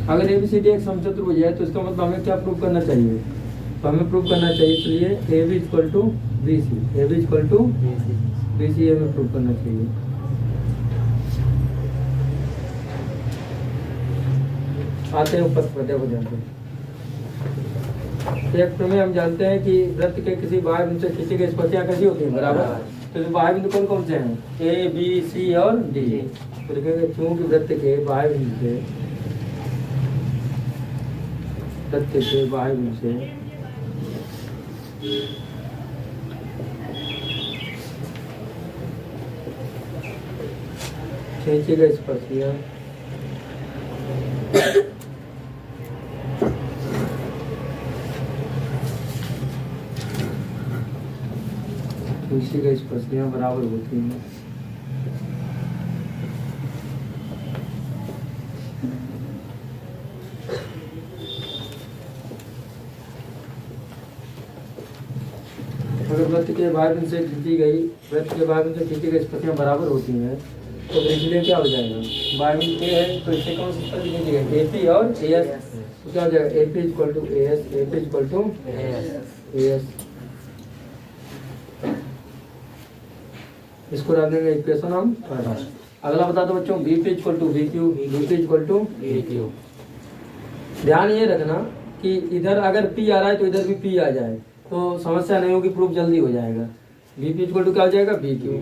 अगर ABCD एक समचतुर्भुज है तो इसका मतलब हमें क्या प्रूव करना चाहिए, तो हमें प्रूव करना चाहिए, इसलिए AB equal to BC, AB equal to BC हमें प्रूव करना चाहिए। आते हैं ऊपर पदे को जानते हैं। एक प्रमेय हम जानते हैं कि वृत्त के किसी बाह्य बिंदु से खींची गई स्पर्शियां कैसी होती हैं, बराबर। तो बाह्य बिंदु कौन कौन से हैं, A, B, C और D। तो लिखेंगे चूंकि वृत्त के बाह्य बिंदु से, वृत्त के बाह्य बिंदु से खींची गई स्पर्शियां खींची गई स्पर्शियां बराबर होती हैं। अगर वृत्त के बाह्य बिंदु से खींची गई, वृत्त के बाह्य बिंदु से खींची गई स्पर्शियां बराबर होती हैं तो इसलिए क्या हो जाएगा, बाह्य बिंदु A है तो इससे कौन सी स्पर्शियां खींची गई, AP और AS, तो क्या हो जाएगा AP equal to AS, AP equal to AS। इसको डाल देंगे इक्वेशन हम। अगला बता दो बच्चों, BP equal to BQ, BP equal to BQ। ध्यान ये रखना कि इधर अगर P आ रहा है तो इधर भी P आ जाए तो समस्या नहीं होगी, प्रूफ जल्दी हो जाएगा। BP इक्वल टू क्या हो जाएगा BQ,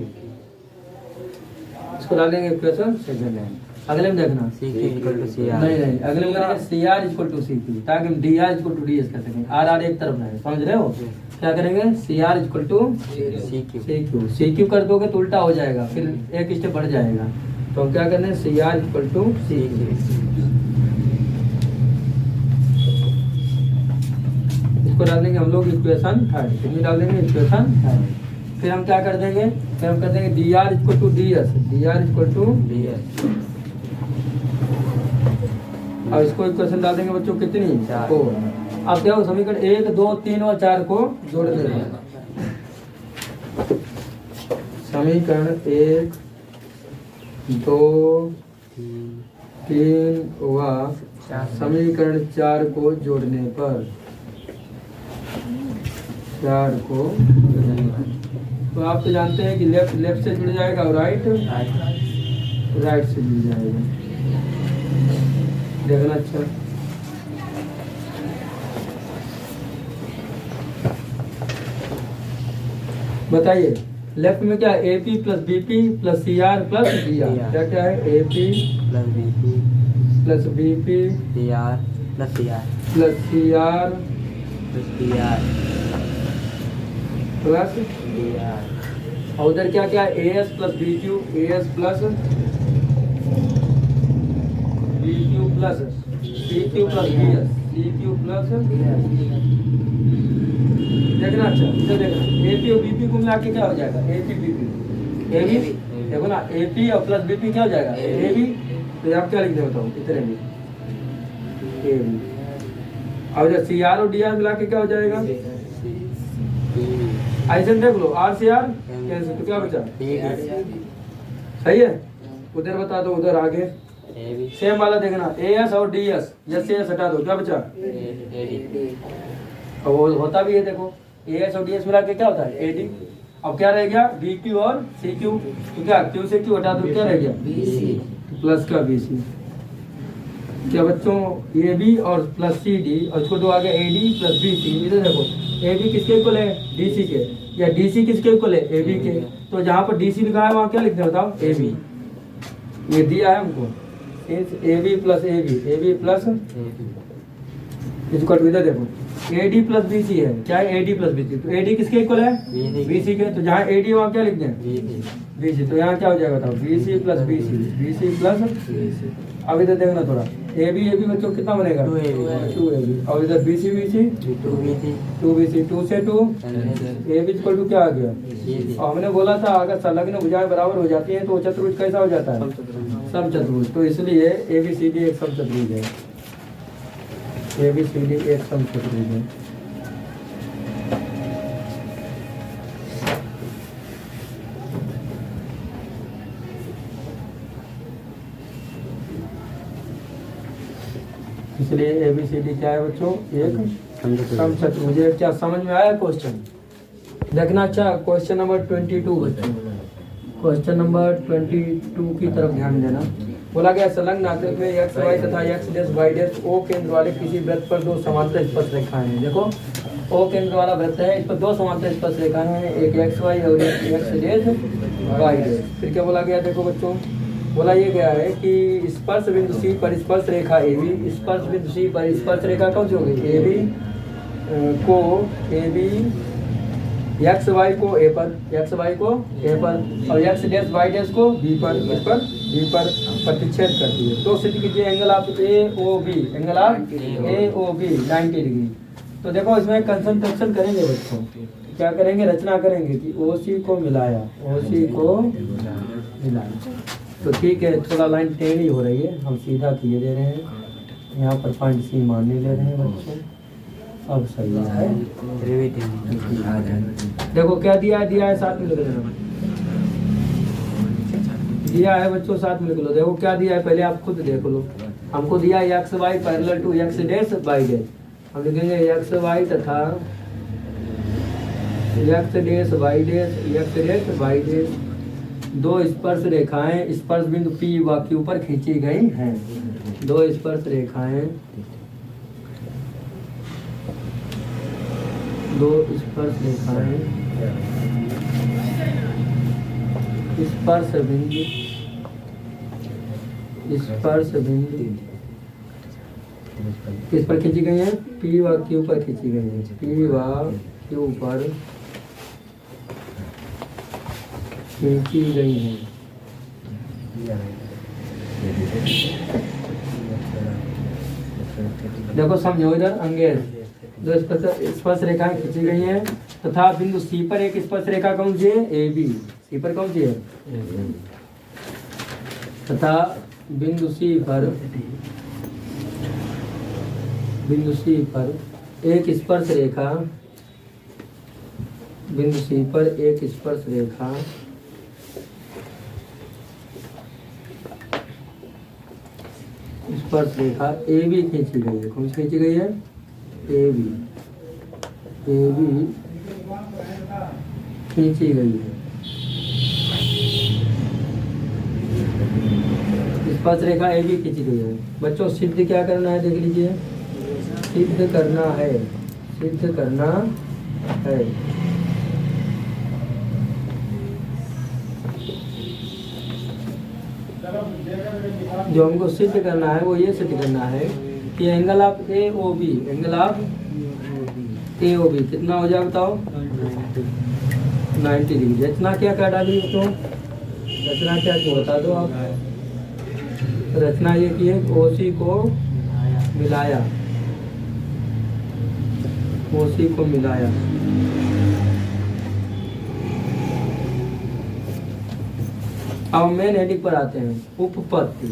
इसको डाल देंगे इक्वेशन सेकंड है। अगले में देखना CQ इक्वल टू CR, नहीं नहीं, अगले में करेंगे CR इक्वल टू CQ ताकि हम DR इक्वल टू DS कर सकें। RR एक तरफ है, समझ रहे हो। क्या करेंगे, CR इक्वल टू CQ कर दोगे तो उल्टा हो जाएगा, फिर एक स्टेप बढ़ जाएगा। तो हम क्या करने, CR इक्वल टू CQ, इसको डाल देंगे हम लोग इक्वेशन थर्ड। कितनी डाल देंगे, इक्वेशन थर्ड। फिर हम क्या कर देंगे, फिर हम कर देंगे DR equal to DS, DR equal to DS। अब इसको इक्वेशन डाल देंगे बच्चों कितनी, 4। अब क्या हो, समीकरण 1, 2, 3 और 4 को जोड़ देंगे। समीकरण 1, 2, 3 व समीकरण 4 को जोड़ने पर, 4 को तो आप तो जानते हैं कि लेफ्ट लेफ्ट से जुड़ जाएगा और राइट राइट से जुड़ जाएगा। देखना अच्छा, बताइए लेफ्ट में क्या है, AP plus BP plus CR plus DR। क्या क्या है, AP plus BP plus BP CR plus CR plus CR plus DR plus DR। और उधर क्या क्या है, AS plus BQ, AS plus BQ plus CQ plus BS, CQ plus देखना अच्छा, इधर देखना AP और BP को मिला के क्या हो जाएगा, AP BP। AB देखो ना, AP और प्लस BP क्या हो जाएगा, AB। तो आप क्या लिख दे बताओ, इतने भी AB। अब इधर CR और DR मिला के क्या हो जाएगा, ऐसे देख लो, R से R कैंसिल, तो क्या बचा, सही है। उधर बता दो, उधर आगे सेम वाला देखना, AS और DS, यस से हटा दो, क्या बचा, और वो होता भी है देखो, AS और DS मिला के क्या होता है, AD। अब क्या रह गया बी क्यू और सी क्यू, तो क्या क्यू से क्यू हटा दो, क्या रह गया BC प्लस का बी सी। क्या बच्चों ए बी और प्लस सी डी और इसको दो आगे A D plus B C. इधर देखो ए बी किसके इक्वल है डी सी के, या डी सी किसके इक्वल है ए बी के, तो जहाँ पर डी सी लिखा है वहाँ क्या लिखते हैं बताओ ए बी, ये दिया है हमको A B plus A B plus इसको इधर देखो A D plus B C है, क्या है A D plus B C, तो ए डी किसके इक्वल है बी सी के, तो जहाँ ए डी वहाँ क्या लिखते हैं बी सी, तो यहाँ क्या हो जाएगा बताओ B C plus B C plus. अब इधर देखना थोड़ा ए बी बच्चों कितना बनेगा 2ab, और इधर बी सी 2bc 2 से 2 ए बी इक्वल टू क्या आ गया, और हमने बोला था अगर संलग्न भुजाएं बराबर हो जाती हैं तो वो चतुर्भुज कैसा हो जाता है समचतुर्भुज, तो इसलिए ए बी सी डी एक समचतुर्भुज है, ए बी सी डी एक समचतुर्भुज है। इसलिए ए बी सी डी क्या है बच्चों एक समचतुर्भुज। क्या समझ में आया क्वेश्चन? देखना अच्छा क्वेश्चन नंबर 22 बच्चों, क्वेश्चन नंबर 22 की तरफ ध्यान देना। बोला गया संलग्न आकृति में एक्स वाई तथा X dash Y dash O केंद्र वाले किसी वृत्त पर दो समांतर स्पर्श रेखाएं हैं। देखो ओ केंद्र वाला वृत्त है, इस पर दो समांतर स्पर्श रेखाएं हैं, एक एक्स वाई और एक एक्स डैश वाई डैश। फिर क्या बोला गया देखो बच्चों, बोला ये गया है कि स्पर्श बिंदु सी पर स्पर्श रेखा ए बी, स्पर्श बिंदु सी पर स्पर्श रेखा कौन सी होगी ए बी को ए बी एक्स वाई को ए पर, एक्स वाई को ए पर और एक्स डैश वाई डैश को बी पर, इस पर बी पर प्रतिच्छेद करती है। तो सिद्ध कीजिए angle of A O B, angle of A O B 90 degree. तो देखो इसमें कंसंट्रेशन करेंगे बच्चों, क्या करेंगे रचना करेंगे कि ओ सी को मिलाया, ओ सी को मिलाया। तो ठीक है थोड़ा लाइन टेढ़ी हो रही है, हम सीधा किए दे रहे हैं, यहाँ पर पॉइंट सी मान ले रहे हैं बच्चों, अब सही है। देखो क्या दिया है साथ में लिख लेना, दिया है बच्चों साथ में लिख लो। देखो क्या दिया है पहले आप खुद देख लो, हमको दिया है X Y parallel to X dash Y dash, हम लिखेंगे एक्स वाई तथा X dash Y dash, X dash Y dash दो स्पर्श रेखाएं स्पर्श बिंदु P व Q पर खींची गई हैं। दो स्पर्श रेखाएं, दो स्पर्श रेखाएं स्पर्श बिंदु किस पर खींची गई हैं P व Q पर खींची गई हैं, P व Q पर खींची गई हैं। देखो समझो इधर अंगेज दो स्पर्श रेखाएं खींची गई हैं तथा बिंदु सी पर एक स्पर्श रेखा कौन सी है ए बी, सी पर कौन सी है तथा बिंदु सी पर एक स्पर्श रेखा, बिंदु सी पर एक स्पर्श रेखा ए बी खींची गई है। कौन सी खींची गई है ए बी खींची गई है। स्पर्श रेखा ए बी खींची गई है। बच्चों सिद्ध क्या करना है देख लीजिए, सिद्ध करना है जो हमको सिद्ध करना है वो ये सिद्ध करना है कि angle of A O B, angle of A O B कितना हो जाए बताओ 90 डिग्री। रचना क्या डाली तो रचना क्या की बता दो आप। रचना ये की है ओ सी को मिलाया, अब मेन हेडिंग पर आते हैं उपपत्ति।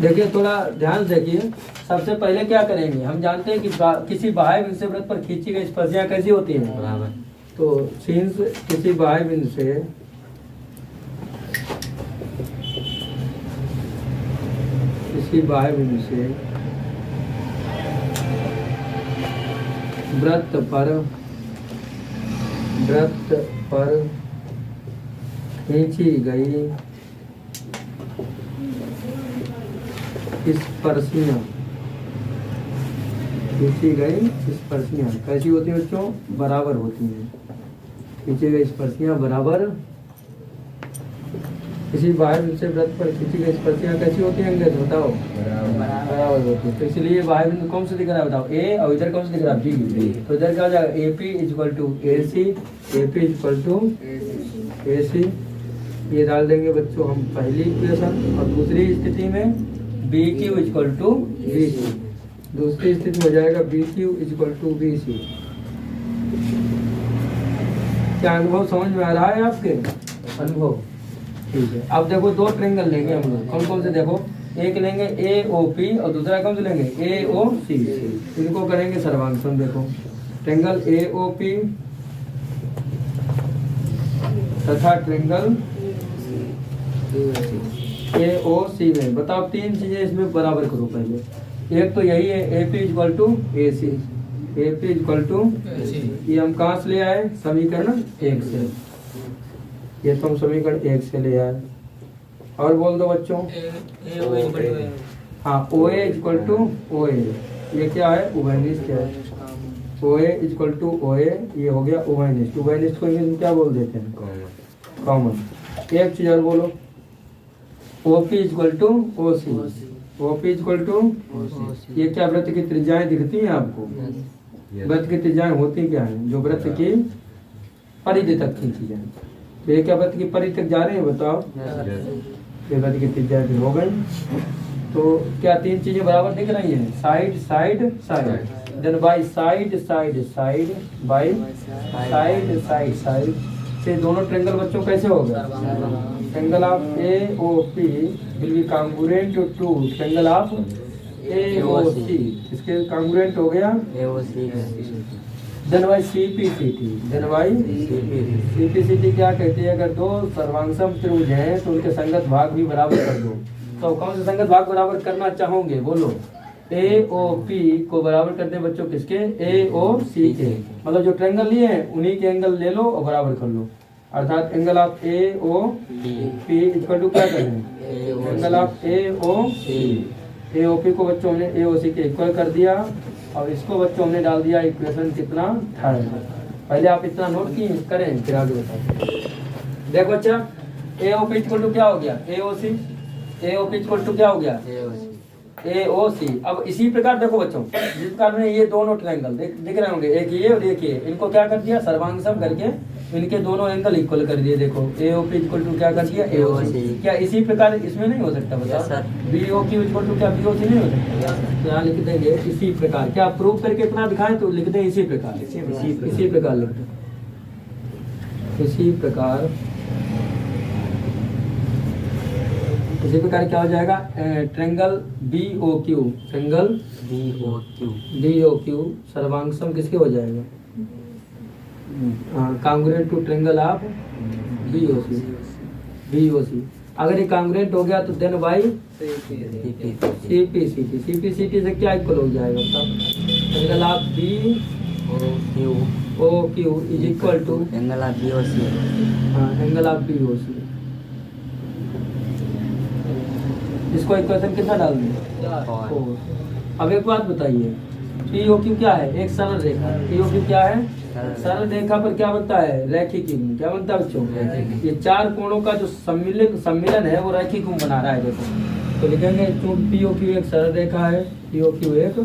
देखिए थोड़ा ध्यान से देखिए, सबसे पहले क्या करेंगे, हम जानते हैं कि किसी बाह्य बिंदु से वृत्त पर खींची गई स्पर्शियां कैसी होती हैं बराबर। तो सिंस किसी बाह्य बिंदु से वृत्त पर खींची गई स्पर्शियाँ कैसी होती हैं बच्चों? बराबर होती हैं। खींची गई स्पर्शियाँ बराबर, किसी बाह्य से वृत्त पर खींची गई स्पर्शियाँ कैसी होती हैं अंग्रेज? बताओ। बराबर होती है। तो इसलिए बाह्य बिंदु कौन सा दिख रहा है बताओ? ए, और इधर कौन सा दिख रहा है? बी। तो इधर क्या हो जाएगा? AP equal to AC, AP equal to AC। ये डाल देंगे बच्चों हम पहली इक्वेशन। और दूसरी स्थिति में BQ इक्वल टू BC। दूसरी स्थिति में हो जाएगा BQ इक्वल टू BC। क्या अनुभव समझ में आ रहा है आपके? अनुभव ठीक है। अब देखो दो ट्रेंगल लेंगे हम लोग। कौन कौन से? देखो एक लेंगे AOP और दूसरा कौन से लेंगे? AOC। इनको करेंगे सर्वांगसम। देखो ट्रेंगल AOP तथा ट्रेंगल AOC में बताओ तीन चीजें इसमें बराबर करो पहले। एक तो यही है AP equal to AC। AP equal to ये हम कहाँ से ले आए? समीकरण 1 से। ये तो हम समीकरण 1 से ले आए। और बोल दो बच्चों। हाँ, OA इक्वल टू OA। ये क्या है? उभयनिष्ठ है। OA इक्वल टू OA ये हो गया उभयनिष्ठ। उभयनिष्ठ को इंग्लिश में क्या बोल देते हैं? कॉमन। एक चीज और बोलो। OP equal to OC। OP equal to ये क्या वृत्त की त्रिज्याएं दिखती हैं आपको? वृत्त की त्रिज्याएं होती क्या है? जो वृत्त की परिधि तक खींची जाए। तो ये क्या वृत्त की परिधि तक जा रहे हैं? बताओ। ये वृत्त की त्रिज्या हो गई। तो क्या तीन चीजें बराबर दिख रही हैं? Side side side. Then by side side side by side side side से दोनों ट्रेंगल बच्चों कैसे हो गए? Triangle of AOP will be congruent to triangle of AOC। इसके कॉन्ग्रुएंट हो गया then by CPCT। Then by CPCT क्या कहती है? अगर दो सर्वांगसम त्रिभुज हैं तो उनके संगत भाग भी बराबर कर दो। तो कौन से संगत भाग बराबर करना चाहोगे? बोलो। AOP को बराबर करते हैं बच्चों किसके? AOC के। मतलब जो ट्रायंगल लिए हैं उन्हीं के एंगल ले लो और बराबर कर लो। अर्थात angle of AOP equal to क्या करेंगे? एंगल ऑफ AOP को बच्चों ने AOC के इक्वल कर दिया और इसको बच्चों ने डाल दिया इक्वेशन कितना? 3rd। पहले आप इतना नोट की करें फिर आगे बताओ। देखो अच्छा AOP इक्वल टू क्या हो गया? AOC। AOP इक्वल टू क्या हो गया? AOC। अब इसी प्रकार देखो बच्चों जिस प्रकार में ये दोनों ट्रायंगल दिख रहे होंगे, एक ये और एक ये, इनको क्या कर दिया? सर्वांगसम करके इनके दोनों एंगल इक्वल कर दिए। देखो AOP इक्वल टू क्या कर दिया? AOC। क्या इसी प्रकार इसमें नहीं हो सकता? बताओ। BOQ इक्वल टू क्या BOC नहीं हो सकता? तो यहाँ लिख देंगे इसी प्रकार। क्या प्रूव करके इतना दिखाएं तो लिख दें इसी प्रकार। इसी प्रकार लिख दें। इसी प्रकार क्या हो जाएगा? Triangle BOQ। ट्रेंगल BOQ सर्वांगसम किसके हो जाएगा? Congruent to triangle of BOC। अगर ये कॉन्ग्रुएंट हो गया तो देन बाई CPCT। CPCT से क्या इक्वल हो जाएगा? Triangle of BOQ is equal to angle of BOC। Angle of BOC। इसको इक्वेशन कितना डाल दें? अब एक बात बताइए, POQ क्या है? एक सरल रेखा। POQ क्या है? सरल रेखा पर क्या बनता है? रैखिक युग्म। क्या बनता है बच्चों? ये चार कोणों का जो सम्मिलन है वो रैखिक युग्म बना रहा है। देखो तो लिखेंगे चूंकि POQ एक सरल रेखा है। POQ एक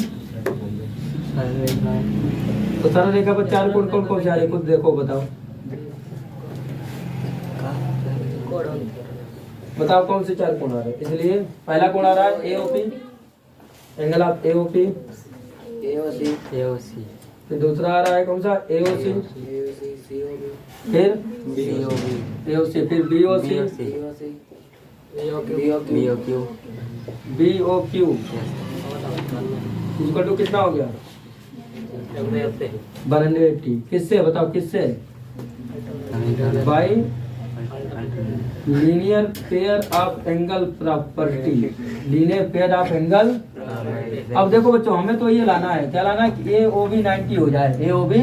तो सरल रेखा पर चार कोण कौन कौन से आ रहे? खुद देखो बताओ। बताओ कौन से चार कोण आ रहे हैं? इसलिए पहला कोण आ रहा है AOP, angle of AOP AOC। फिर दूसरा आ रहा है कौन सा? AOC। फिर AOC। फिर BOC BOQ इक्वल टू कितना हो गया? 180। किससे? बताओ किससे? By linear pair of angle property. Linear pair of angle अब देखो बच्चों, हमें तो ये लाना है, क्या लाना है कि ए ओ बी 90 हो जाए, ए ओ बी।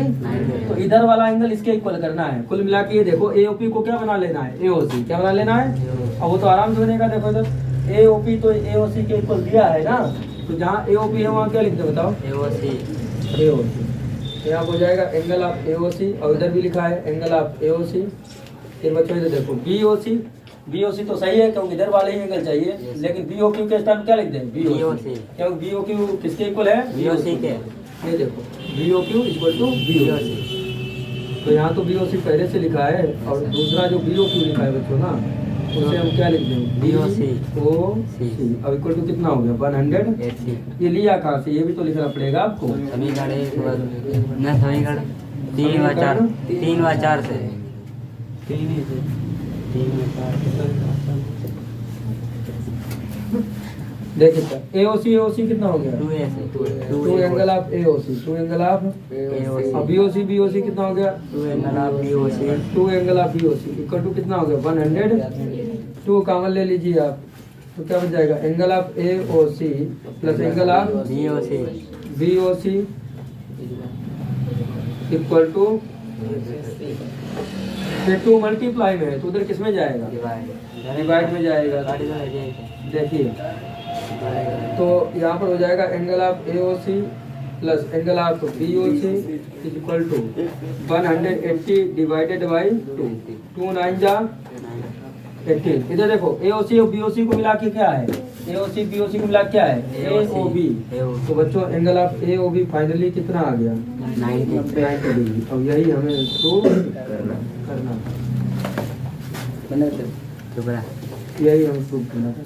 तो इधर वाला एंगल इसके इक्वल करना है। कुल मिला के ये देखो ए ओ पी को क्या बना लेना है, ए ओ सी क्या बना लेना है। अब वो तो आराम से बनेगा। देखो इधर ए ओ पी तो ए ओ सी के इक्वल दिया है ना, तो जहाँ ए ओ पी है वहाँ क्या लिखते हैं बताओ, ए ओ सी। यहाँ हो जाएगा एंगल ऑफ ए ओ सी, और इधर भी लिखा है एंगल ऑफ ए ओ सी। फिर बच्चों इधर देखो बी ओ सी, बी ओ सी तो सही है क्योंकि इधर वाले ही एंगल चाहिए, लेकिन बी ओ क्यू के स्थान क्या लिख दें, बी ओ सी, क्योंकि बी ओ क्यू किसके इक्वल है, बी ओ सी के। ये देखो B O Q equal to B O C. तो यहाँ तो बी ओ सी पहले से लिखा है, और दूसरा जो बी ओ क्यू लिखा है बच्चों ना, उसे हम क्या लिख दें, बी ओ सी। अब इक्वल टू कितना हो गया 180। ये लिया कहाँ से, ये भी तो लिखना पड़ेगा आपको। समीकरण 3 व 4 से, 3 ही से 3 व 4 देखिए ए ओ सी कितना हो गया, 2 से 2 angle of A O C, 2 angle of अब बी ओ सी कितना हो गया, 2 angle of B O C, 2 angle of B O C equal to कितना हो गया 100। 2 कॉमन ले लीजिए आप, तो क्या बच जाएगा angle of A O C plus angle of B O C equal to, फिर 2 मल्टीप्लाई में है तो उधर किस में जाएगा, डिवाइड में जाएगा। देखिए तो यहाँ पर हो जाएगा angle of A O C plus angle of B O C is equal to 180 divided by 2 9 जा 18। इधर देखो ए ओ सी और बी ओ सी को मिला के क्या है, A O C B O सी को मिला के क्या है, ए ओ बी। तो बच्चों angle of A O B finally कितना आ गया 90 डिग्री। और यही हमें प्रूव करना, यही हमें प्रूव करना था।